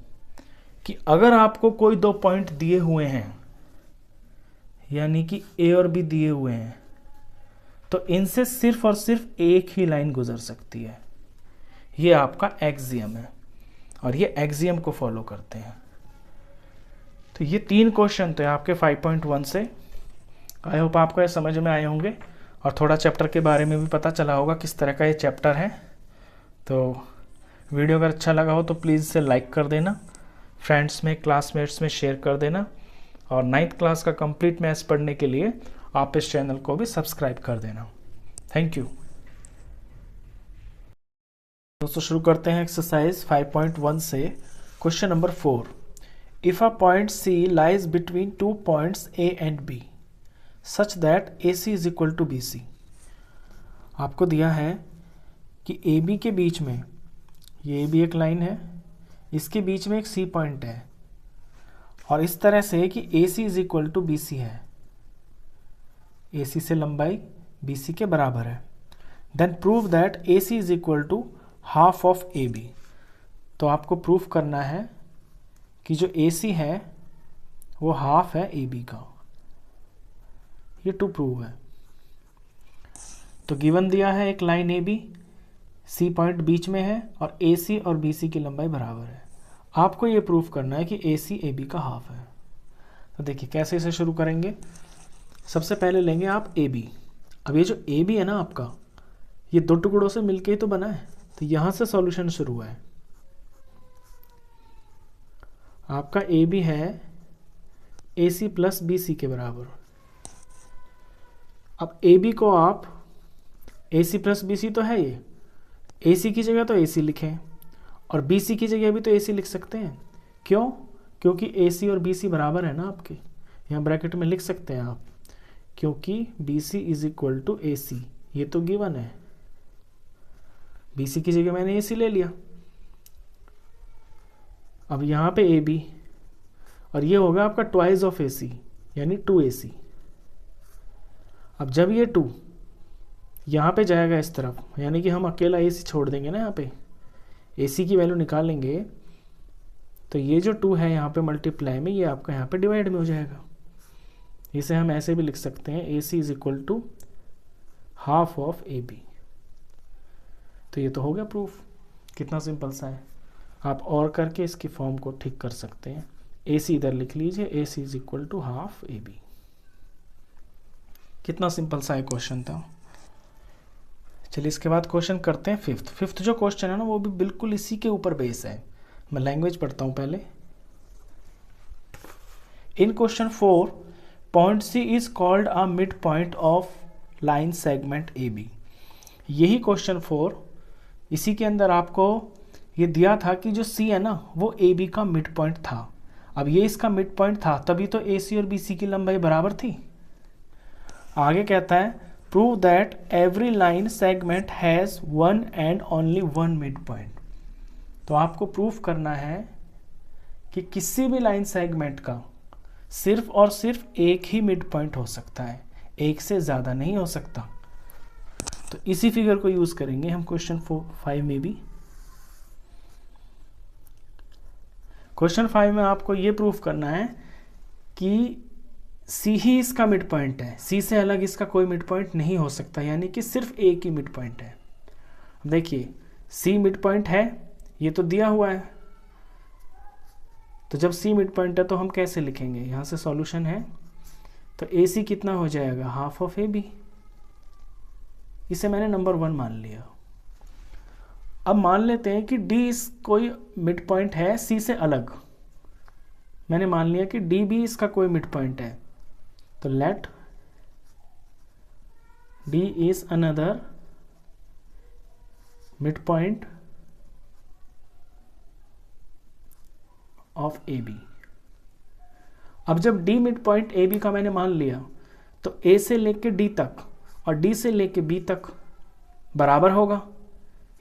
कि अगर आपको कोई 2 पॉइंट दिए हुए हैं, यानी कि ए और बी दिए हुए हैं, तो इनसे सिर्फ और सिर्फ एक ही लाइन गुजर सकती है। ये आपका एक्सियम है और ये एक्सियम को फॉलो करते हैं। तो ये 3 क्वेश्चन थे आपके 5.1 से। आई होप आपको ये समझ में आए होंगे और थोड़ा चैप्टर के बारे में भी पता चला होगा किस तरह का ये चैप्टर है। तो वीडियो अगर अच्छा लगा हो तो प्लीज़ इसे लाइक कर देना, फ्रेंड्स में, क्लासमेट्स में शेयर कर देना, और 9th क्लास का कंप्लीट मैथ्स पढ़ने के लिए आप इस चैनल को भी सब्सक्राइब कर देना। थैंक यू दोस्तों। शुरू करते हैं एक्सरसाइज 5.1 से। Question number 4, if a point C lies between 2 points A and B such that AC is equal to BC। आपको दिया है कि AB के बीच में, ये AB एक लाइन है, इसके बीच में एक C पॉइंट है, और इस तरह से कि AC is equal to BC है, AC से लंबाई BC के बराबर है। Then prove that AC is equal to half of AB। तो आपको प्रूफ करना है कि जो AC है वो हाफ है AB का। ये टू प्रूव है। तो गिवन दिया है एक लाइन AB, C पॉइंट बीच में है और AC और BC की लंबाई बराबर है। आपको ये प्रूफ करना है कि AC AB का हाफ है। तो देखिए कैसे इसे शुरू करेंगे। सबसे पहले लेंगे आप AB। अब ये जो AB है ना आपका, ये 2 टुकड़ों से मिलके ही तो बना है, तो यहाँ से सॉल्यूशन शुरू है। आपका AB है AC प्लस BC के बराबर। अब AB को आप AC प्लस BC तो है, ये AC की जगह तो AC लिखें और BC की जगह भी तो AC लिख सकते हैं। क्यों? क्योंकि AC और BC बराबर है ना आपके, यहाँ ब्रैकेट में लिख सकते हैं आप, क्योंकि BC is equal to AC, ये तो गिवन है। BC की जगह मैंने AC ले लिया। अब यहाँ पे AB और ये होगा आपका ट्वाइस ऑफ AC यानी 2AC। अब जब ये 2 यहाँ पे जाएगा इस तरफ, यानी कि हम अकेला AC छोड़ देंगे ना, यहाँ पे AC की वैल्यू निकालेंगे, तो ये जो 2 है यहाँ पे मल्टीप्लाई में, ये आपका यहाँ पे डिवाइड में हो जाएगा। इसे हम ऐसे भी लिख सकते हैं, AC is equal to half of AB। तो ये तो हो गया प्रूफ। कितना सिंपल सा है। आप और करके इसकी फॉर्म को ठीक कर सकते हैं। AC इधर लिख लीजिए, AC is equal to half AB। कितना सिंपल सा है क्वेश्चन था। चलिए इसके बाद क्वेश्चन करते हैं फिफ्थ जो क्वेश्चन है ना, वो भी बिल्कुल इसी के ऊपर बेस है। मैं लैंग्वेज पढ़ता हूं पहले। In question 4 point C is called a mid point of line segment AB। यही क्वेश्चन 4, इसी के अंदर आपको ये दिया था कि जो C है ना वो AB का मिड पॉइंट था। अब ये इसका मिड पॉइंट था, तभी तो AC और BC की लंबाई बराबर थी। आगे कहता है prove that every line segment has one and only one mid point. तो आपको प्रूफ करना है कि किसी भी लाइन सेगमेंट का सिर्फ और सिर्फ एक ही मिड पॉइंट हो सकता है, एक से ज़्यादा नहीं हो सकता। तो इसी फिगर को यूज़ करेंगे हम क्वेश्चन 5 में भी। क्वेश्चन 5 में आपको ये प्रूफ करना है कि C ही इसका मिड पॉइंट है, C से अलग इसका कोई मिड पॉइंट नहीं हो सकता, यानी कि सिर्फ एक ही मिड पॉइंट है। देखिए C मिड पॉइंट है, ये तो दिया हुआ है। तो जब C मिड पॉइंट है तो हम कैसे लिखेंगे, यहाँ से सॉल्यूशन है, तो AC कितना हो जाएगा, हाफ ऑफ AB। इसे मैंने नंबर 1 मान लिया। अब मान लेते हैं कि D इस कोई मिड पॉइंट है C से अलग। मैंने मान लिया कि D भी इसका कोई मिड पॉइंट है, तो let D is another mid point of AB। अब जब D मिड पॉइंट AB का मैंने मान लिया, तो A से लेके D तक और D से लेके B तक बराबर होगा,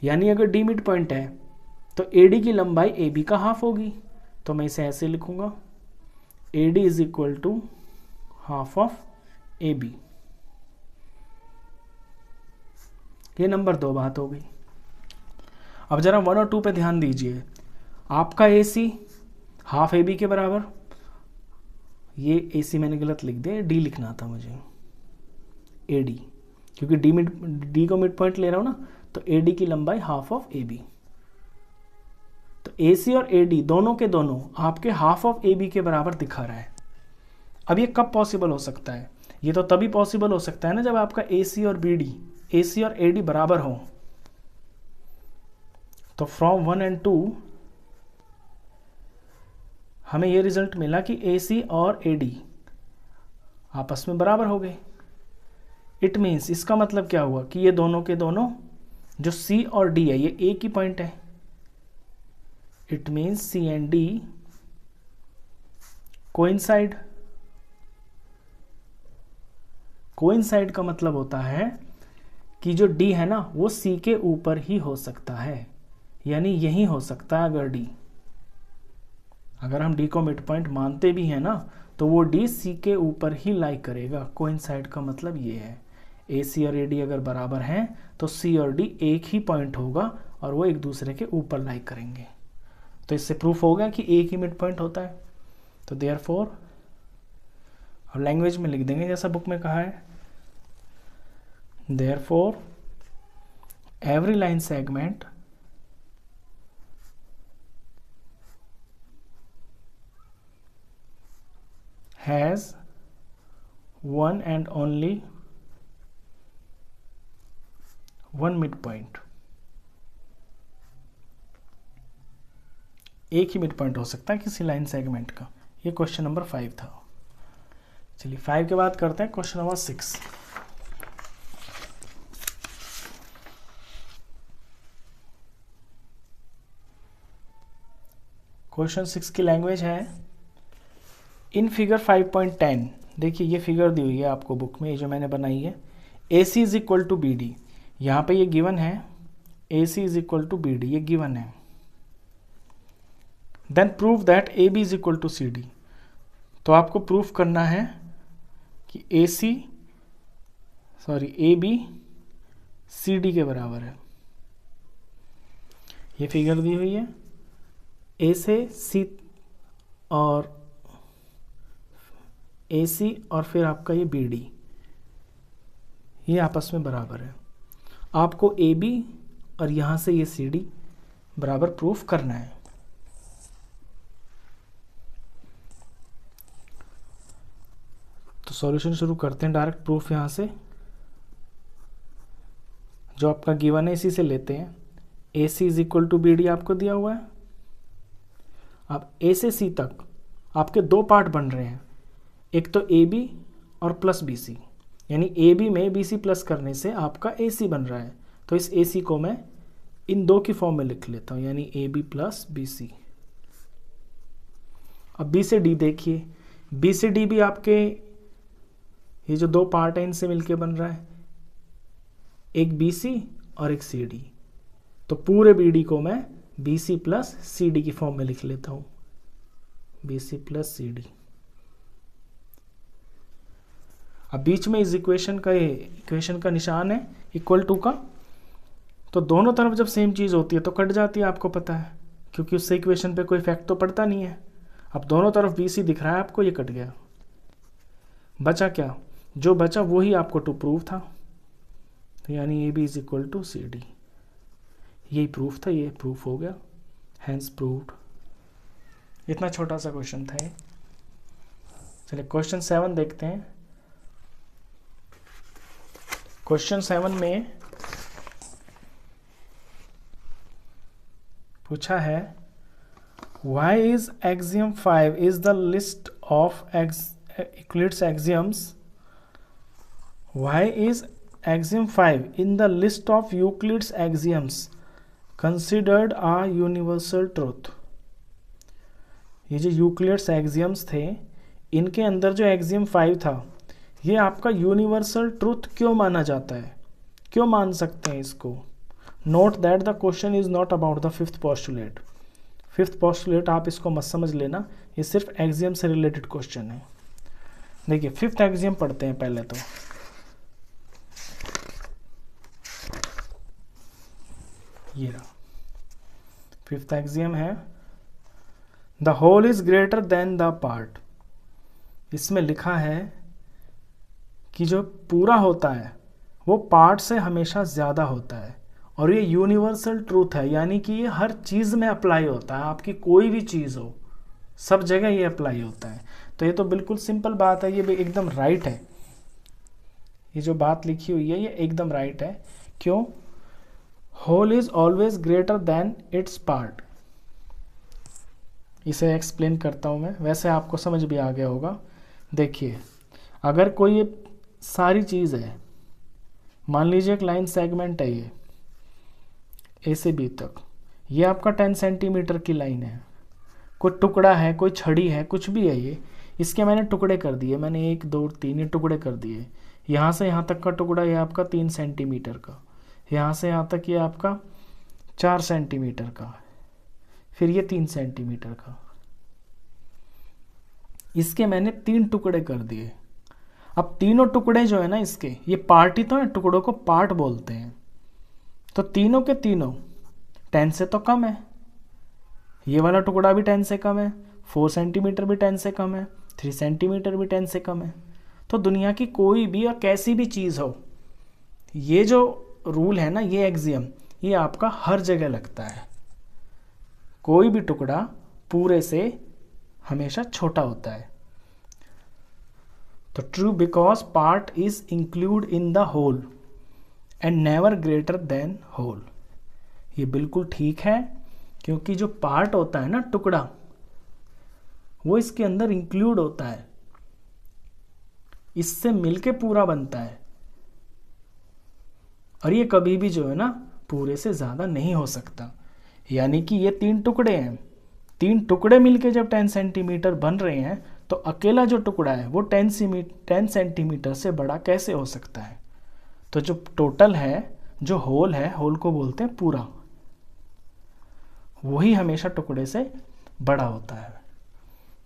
यानी अगर D मिड पॉइंट है तो AD की लंबाई AB का हाफ होगी। तो मैं इसे ऐसे लिखूंगा, AD is equal to half of AB। ये नंबर 2 बात हो गई। अब जरा 1 और 2 पे ध्यान दीजिए। आपका AC हाफ AB के बराबर, ये AC मैंने गलत लिख दिया, D लिखना था मुझे, AD, क्योंकि D को मिड पॉइंट ले रहा हूं ना, तो AD की लंबाई हाफ ऑफ AB। तो AC और AD दोनों के दोनों आपके हाफ ऑफ AB के बराबर दिखा रहा है। अब ये कब पॉसिबल हो सकता है, ये तो तभी पॉसिबल हो सकता है ना जब आपका AC और AD बराबर हो। तो फ्रॉम 1 and 2 हमें ये रिजल्ट मिला कि AC और AD आपस में बराबर हो गए। इट मीन्स, इसका मतलब क्या हुआ कि ये दोनों के दोनों जो C और D है ये एक ही पॉइंट है। It means C and D coincide. Coincide का मतलब होता है कि जो D है ना वो C के ऊपर ही हो सकता है, यानी यही हो सकता है। अगर हम D को मिड पॉइंट मानते भी हैं ना, तो वो D C के ऊपर ही लाई करेगा। कोइंसाइड का मतलब ये है, AC और AD अगर बराबर हैं तो C और D एक ही पॉइंट होगा और वो एक दूसरे के ऊपर लाई करेंगे। तो इससे प्रूफ हो गया कि एक ही मिड पॉइंट होता है। तो देयरफॉर, अब लैंग्वेज में लिख देंगे जैसा बुक में कहा है, therefore every line segment has one and only one midpoint। एक ही मिड पॉइंट हो सकता है किसी लाइन सेगमेंट का। ये क्वेश्चन नंबर 5 था। चलिए 5 के बाद करते हैं क्वेश्चन नंबर 6। क्वेश्चन 6 की लैंग्वेज है, इन फिगर 5.10, देखिए ये फिगर दी हुई है आपको बुक में, ये जो मैंने बनाई है, AC is equal to BD। यहाँ पे ये गिवन है, AC is equal to BD, ये गिवन है। Then prove that AB is equal to CD। तो आपको प्रूफ करना है कि AC sorry A B C D के बराबर है। ये फिगर दी हुई है, ए से सी और ए सी और फिर आपका ये बी डी, ये आपस में बराबर है। आपको ए बी और यहाँ से ये सी डी बराबर प्रूफ करना है। तो सॉल्यूशन शुरू करते हैं, डायरेक्ट प्रूफ यहाँ से जो आपका गिवन है इसी से लेते हैं। A C is equal to B D आपको दिया हुआ है। अब ए से सी तक आपके दो पार्ट बन रहे हैं, एक तो ए बी और प्लस बी सी, यानी ए बी में बी सी प्लस करने से आपका ए सी बन रहा है। तो इस ए सी को मैं इन दो की फॉर्म में लिख लेता हूँ, यानी A B plus B C. अब बी से डी देखिए, बी से डी भी आपके ये जो दो पार्ट हैं इनसे मिलके बन रहा है, एक बी सी और एक सी डी। तो पूरे बी डी को मैं B C plus C D की फॉर्म में लिख लेता हूँ, B C plus C D. अब बीच में इस इक्वेशन का निशान है इक्वल टू का, तो दोनों तरफ जब सेम चीज़ होती है तो कट जाती है, आपको पता है, क्योंकि उससे इक्वेशन पे कोई इफेक्ट तो पड़ता नहीं है। अब दोनों तरफ बी सी दिख रहा है आपको, ये कट गया। बचा क्या? जो बचा वही आपको टू प्रूव था, तो यानी A B is equal to C D. यही प्रूफ था, ये प्रूफ हो गया, हैंस प्रूव्ड। इतना छोटा सा क्वेश्चन था ये। चलिए क्वेश्चन 7 देखते हैं। क्वेश्चन 7 में पूछा है why is axiom 5 is the list of Euclid's axioms, why is axiom 5 in the list of Euclid's axioms considered a universal truth। ये जो यूक्लिड्स एक्सियम्स थे इनके अंदर जो एक्सियम 5 था ये आपका यूनिवर्सल ट्रूथ क्यों माना जाता है, क्यों मान सकते हैं इसको। Note that the question is not about the fifth postulate. Fifth postulate आप इसको मत समझ लेना, ये सिर्फ एक्सियम से रिलेटेड क्वेश्चन है। देखिए फिफ्थ एक्सियम पढ़ते हैं पहले तो। ये रहा फिफ्थ एक्सियम है, the whole is greater than the part. इसमें लिखा है कि जो पूरा होता है वो पार्ट से हमेशा ज़्यादा होता है, और ये यूनिवर्सल ट्रूथ है, यानी कि ये हर चीज़ में अप्लाई होता है। आपकी कोई भी चीज़ हो सब जगह ये अप्लाई होता है। तो ये तो बिल्कुल सिंपल बात है, ये भी एकदम राइट है। ये जो बात लिखी हुई है ये एकदम राइट है। क्यों? Whole is always greater than its part. इसे एक्सप्लेन करता हूँ मैं, वैसे आपको समझ भी आ गया होगा। देखिए अगर कोई ये सारी चीज़ है, मान लीजिए एक लाइन सेगमेंट है ये ए से बी तक, ये आपका 10 सेंटीमीटर की लाइन है। कोई टुकड़ा है, कोई छड़ी है, कुछ भी है ये, इसके मैंने टुकड़े कर दिए, मैंने 1 2 3 ये टुकड़े कर दिए। यहाँ से यहाँ तक का टुकड़ा ये आपका 3 सेंटीमीटर का, यहाँ से यहाँ तक ये आपका 4 सेंटीमीटर का, फिर ये 3 सेंटीमीटर का। इसके मैंने 3 टुकड़े कर दिए। अब तीनों टुकड़े जो है ना इसके, ये पार्ट ही तो है, टुकड़ों को पार्ट बोलते हैं। तो तीनों के तीनों 10 से तो कम है, ये वाला टुकड़ा भी 10 से कम है, 4 सेंटीमीटर भी 10 से कम है, 3 सेंटीमीटर भी 10 से कम है। तो दुनिया की कोई भी और कैसी भी चीज़ हो, ये जो रूल है ना, ये एक्सियम, ये आपका हर जगह लगता है। कोई भी टुकड़ा पूरे से हमेशा छोटा होता है। तो true because part is include in the whole and never greater than whole. ये बिल्कुल ठीक है, क्योंकि जो पार्ट होता है ना टुकड़ा, वो इसके अंदर इंक्लूड होता है, इससे मिलके पूरा बनता है। और ये कभी भी जो है ना पूरे से ज़्यादा नहीं हो सकता। यानी कि ये 3 टुकड़े हैं, 3 टुकड़े मिलके जब 10 सेंटीमीटर बन रहे हैं, तो अकेला जो टुकड़ा है वो 10 सेंटीमीटर से बड़ा कैसे हो सकता है। तो जो टोटल है, जो होल है, होल को बोलते हैं पूरा, वही हमेशा टुकड़े से बड़ा होता है।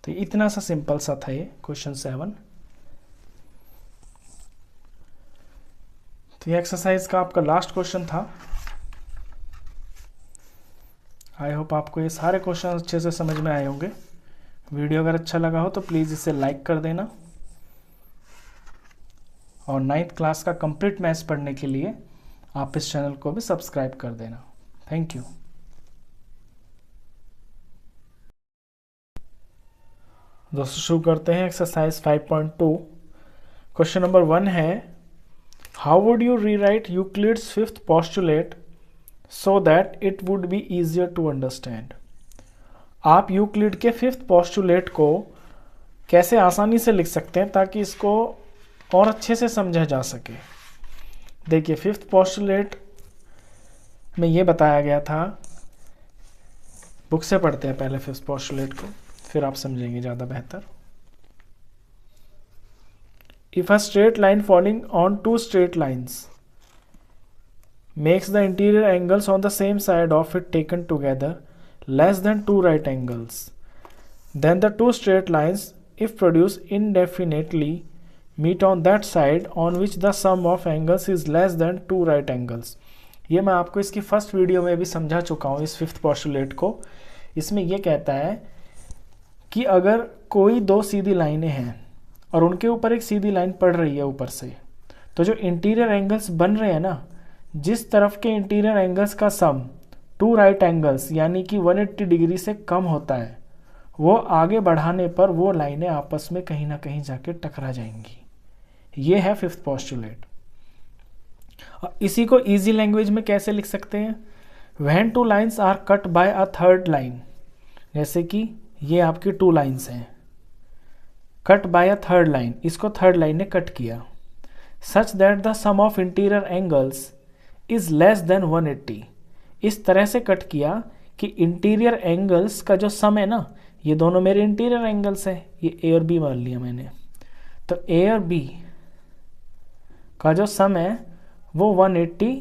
तो इतना सा सिंपल सा था ये क्वेश्चन 7। तो ये एक्सरसाइज का आपका लास्ट क्वेश्चन था। आई होप आपको ये सारे क्वेश्चन अच्छे से समझ में आए होंगे। वीडियो अगर अच्छा लगा हो तो प्लीज़ इसे लाइक कर देना, और 9th क्लास का कंप्लीट मैथ्स पढ़ने के लिए आप इस चैनल को भी सब्सक्राइब कर देना। Thank you. दोस्तों शुरू करते हैं एक्सरसाइज 5.2। क्वेश्चन नंबर 1 है, how would you rewrite Euclid's fifth postulate so that it would be easier to understand. आप यूक्लिड के फिफ्थ पोस्टुलेट को कैसे आसानी से लिख सकते हैं ताकि इसको और अच्छे से समझा जा सके। देखिए, फिफ्थ पोस्टुलेट में ये बताया गया था, बुक से पढ़ते हैं पहले फिफ्थ पोस्टुलेट को, फिर आप समझेंगे ज़्यादा बेहतर। If a straight line falling on two straight lines makes the interior angles on the same side of it taken together less than two right angles, then the two straight lines, if produced indefinitely, meet on that side on which the sum of angles is less than two right angles. ये मैं आपको इसकी first video में भी समझा चुका हूँ इस फिफ्थ पोस्टुलेट को। इसमें यह कहता है कि अगर कोई दो सीधी लाइनें हैं और उनके ऊपर एक सीधी लाइन पड़ रही है ऊपर से, तो जो इंटीरियर एंगल्स बन रहे हैं ना, जिस तरफ के इंटीरियर एंगल्स का सम टू राइट एंगल्स यानी कि 180 डिग्री से कम होता है, वो आगे बढ़ाने पर वो लाइनें आपस में कहीं ना कहीं जाके टकरा जाएंगी। ये है फिफ्थ पोस्टुलेट। और इसी को इजी लैंग्वेज में कैसे लिख सकते हैं, when two lines are cut by a third line, जैसे कि ये आपकी टू लाइन्स हैं, cut by a third line, इसको थर्ड लाइन ने कट किया, such that the sum of interior angles is less than 180, इस तरह से कट किया कि इंटीरियर एंगल्स का जो सम है ना, ये दोनों मेरे इंटीरियर एंगल्स हैं, ये ए और बी मान लिया मैंने, तो ए और बी का जो सम है वो 180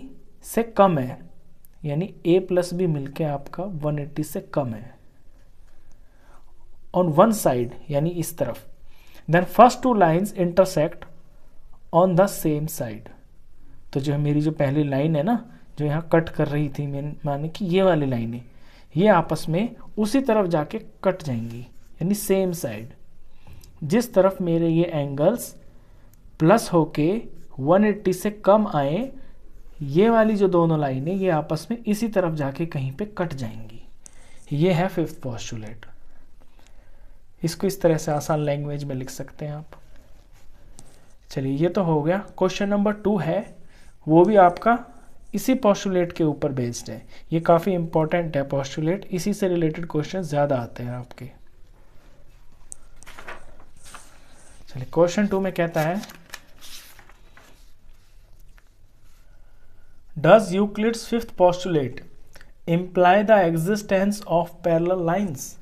से कम है, यानी ए प्लस बी मिलके आपका 180 से कम है ऑन वन साइड, यानी इस तरफ। Then first two lines intersect on the same side, तो जो मेरी जो पहली लाइन है ना, जो यहाँ कट कर रही थी, माने कि ये वाली लाइन है, ये आपस में उसी तरफ जाके कट जाएंगी, यानी सेम साइड। जिस तरफ मेरे ये एंगल्स प्लस होके 180 से कम आए, ये वाली जो दोनों लाइनें ये आपस में इसी तरफ जाके कहीं पे कट जाएंगी। ये है फिफ्थ पोस्टुलेट। इसको इस तरह से आसान लैंग्वेज में लिख सकते हैं आप। चलिए, ये तो हो गया। क्वेश्चन नंबर 2 है, वो भी आपका इसी पोस्टुलेट के ऊपर बेस्ड है। ये काफ़ी इंपॉर्टेंट है पोस्टुलेट, इसी से रिलेटेड क्वेश्चन ज़्यादा आते हैं आपके। चलिए, क्वेश्चन 2 में कहता है, does Euclid's fifth postulate imply the existence of parallel lines,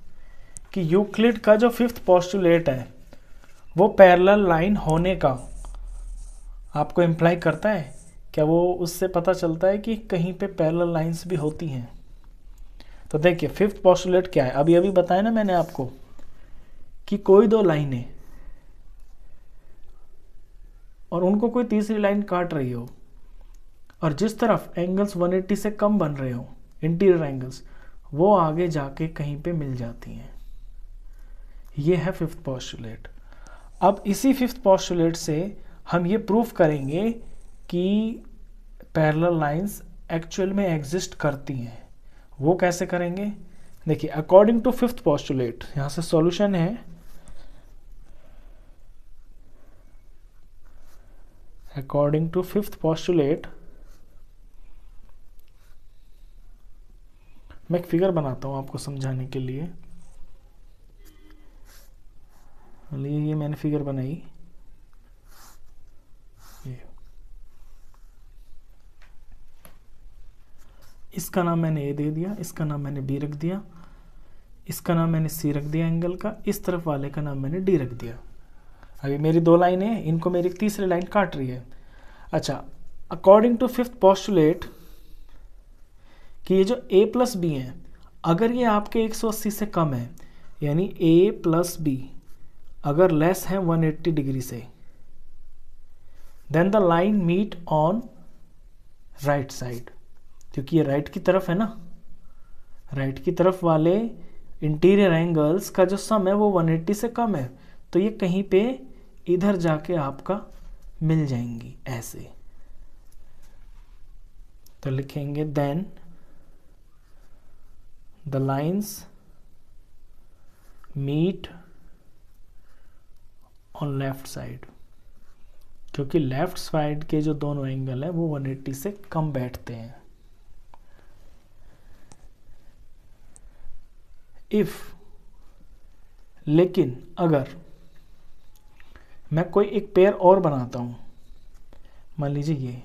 कि यूक्लिड का जो फिफ्थ पोस्टुलेट है वो पैरेलल लाइन होने का आपको इम्प्लाई करता है क्या? वो उससे पता चलता है कि कहीं पे पैरेलल लाइंस भी होती हैं। तो देखिए, फिफ्थ पोस्टुलेट क्या है, अभी अभी बताया ना मैंने आपको कि कोई दो लाइनें और उनको कोई तीसरी लाइन काट रही हो, और जिस तरफ एंगल्स 180 से कम बन रहे हो इंटीरियर एंगल्स, वो आगे जाके कहीं पे मिल जाती हैं। ये है फिफ्थ पोस्टुलेट। अब इसी फिफ्थ पोस्टुलेट से हम ये प्रूफ करेंगे कि पैरेलल लाइंस एक्चुअल में एग्जिस्ट करती हैं। वो कैसे करेंगे? देखिए, अकॉर्डिंग टू फिफ्थ पोस्टुलेट, यहाँ से सॉल्यूशन है। अकॉर्डिंग टू फिफ्थ पोस्टुलेट, मैं एक फिगर बनाता हूँ आपको समझाने के लिए। ये मैंने फिगर बनाई, ये इसका नाम मैंने ए दे दिया, इसका नाम मैंने बी रख दिया, इसका नाम मैंने सी रख दिया एंगल का, इस तरफ वाले का नाम मैंने डी रख दिया। अभी मेरी दो लाइनें हैं, इनको मेरी तीसरी लाइन काट रही है। अच्छा, अकॉर्डिंग टू फिफ्थ पोस्टुलेट कि ये जो ए प्लस बी है, अगर ये आपके 180 से कम है, यानी ए प्लस बी अगर लेस है 180 डिग्री से, then the line meet on right side, क्योंकि ये राइट की तरफ है ना, राइट की तरफ वाले इंटीरियर एंगल्स का जो सम है वो 180 से कम है, तो ये कहीं पे इधर जाके आपका मिल जाएंगी ऐसे। तो लिखेंगे then the lines meet on left side, क्योंकि लेफ्ट साइड के जो दोनों एंगल है वो 180 से कम बैठते हैं। इफ, लेकिन अगर मैं कोई एक पेयर और बनाता हूं, मान लीजिए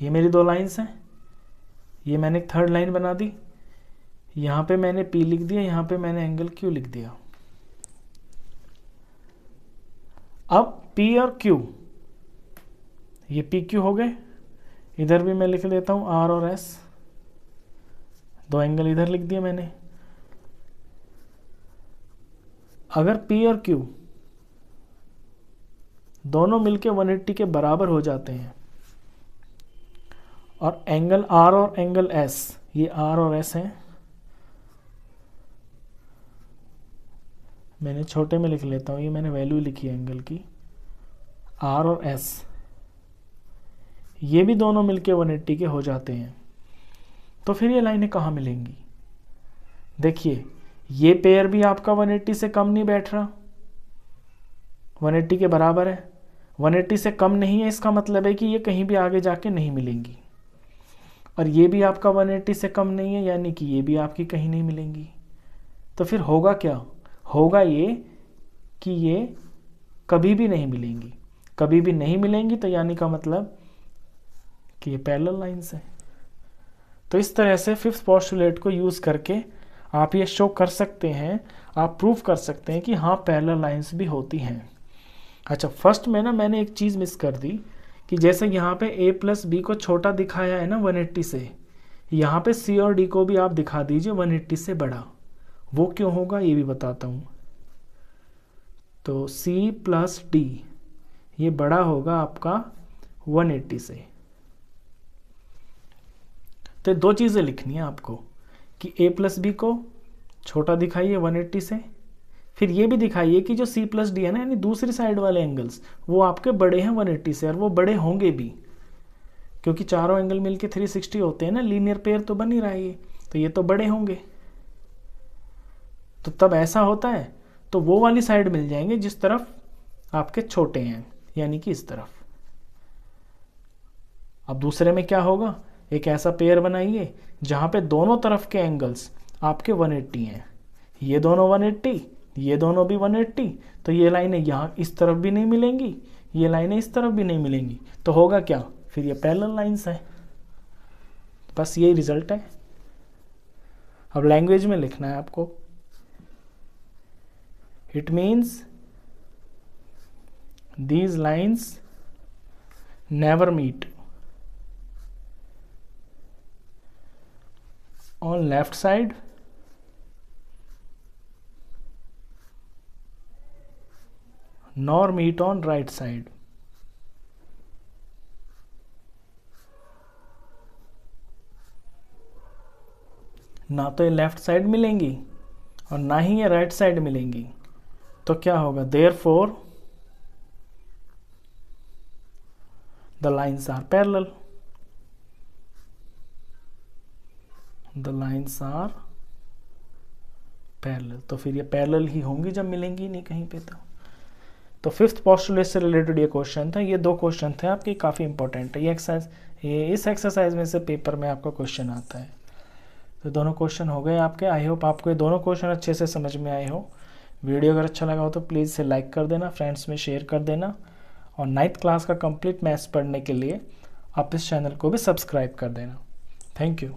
ये मेरी दो लाइंस हैं, ये मैंने एक थर्ड लाइन बना दी, यहां पे मैंने P लिख दिया, यहां पे मैंने एंगल Q लिख दिया। अब P और Q, ये PQ हो गए, इधर भी मैं लिख देता हूं R और S, दो एंगल इधर लिख दिए मैंने। अगर P और Q दोनों मिलके 180 के बराबर हो जाते हैं और एंगल R और एंगल S, ये R और S हैं, मैंने छोटे में लिख लेता हूँ, ये मैंने वैल्यू लिखी है एंगल की, R और S, ये भी दोनों मिलके 180 के हो जाते हैं, तो फिर ये लाइनें कहाँ मिलेंगी? देखिए ये पेयर भी आपका 180 से कम नहीं बैठ रहा, 180 के बराबर है, 180 से कम नहीं है, इसका मतलब है कि ये कहीं भी आगे जाके नहीं मिलेंगी। और ये भी आपका 180 से कम नहीं है, यानी कि ये भी आपकी कहीं नहीं मिलेंगी। तो फिर होगा क्या? होगा ये कि ये कभी भी नहीं मिलेंगी, कभी भी नहीं मिलेंगी, तो यानी का मतलब कि ये पैरेलल लाइंस है। तो इस तरह से फिफ्थ पोस्टुलेट को यूज़ करके आप ये शो कर सकते हैं, आप प्रूव कर सकते हैं कि हाँ पैरेलल लाइंस भी होती हैं। अच्छा, फर्स्ट में ना मैंने एक चीज़ मिस कर दी कि जैसे यहाँ पे A प्लस B को छोटा दिखाया है ना 180 से, यहाँ पे C और D को भी आप दिखा दीजिए 180 से बड़ा। वो क्यों होगा ये भी बताता हूँ। तो C प्लस D ये बड़ा होगा आपका 180 से। तो दो चीज़ें लिखनी है आपको कि A प्लस B को छोटा दिखाइए 180 से, फिर ये भी दिखाइए कि जो C प्लस डी है ना, यानी दूसरी साइड वाले एंगल्स, वो आपके बड़े हैं 180 से, और वो बड़े होंगे भी, क्योंकि चारों एंगल मिलके 360 होते हैं ना, लीनियर पेयर तो बन ही रहा है, तो ये तो बड़े होंगे। तो तब ऐसा होता है तो वो वाली साइड मिल जाएंगे जिस तरफ आपके छोटे हैं, यानी कि इस तरफ। अब दूसरे में क्या होगा, एक ऐसा पेयर बनाइए जहां पे दोनों तरफ के एंगल्स आपके 180 हैं, ये दोनों 180, ये दोनों भी 180, तो ये लाइनें यहाँ इस तरफ भी नहीं मिलेंगी, ये लाइनें इस तरफ भी नहीं मिलेंगी, तो होगा क्या, फिर ये पैरेलल लाइंस है। बस यही रिजल्ट है। अब लैंग्वेज में लिखना है आपको। It means these lines never meet on left side nor meet on right side. ना तो ये लेफ्ट साइड मिलेंगी और ना ही ये राइट साइड मिलेंगी, तो क्या होगा, therefore the lines are parallel. The lines are parallel, तो फिर ये पैरेलल ही होंगी जब मिलेंगी नहीं कहीं पे। तो फिफ्थ पोस्टुलेट से रिलेटेड ये क्वेश्चन था। ये दो क्वेश्चन थे आपके, काफ़ी इंपॉर्टेंट है। ये इस एक्सरसाइज में से पेपर में आपका क्वेश्चन आता है। तो दोनों क्वेश्चन हो गए आपके। आई होप आपको ये दोनों क्वेश्चन अच्छे से समझ में आए हो। वीडियो अगर अच्छा लगा हो तो प्लीज़ इसे लाइक कर देना, फ्रेंड्स में शेयर कर देना, और 9th क्लास का कंप्लीट मैथ्स पढ़ने के लिए आप इस चैनल को भी सब्सक्राइब कर देना। Thank you.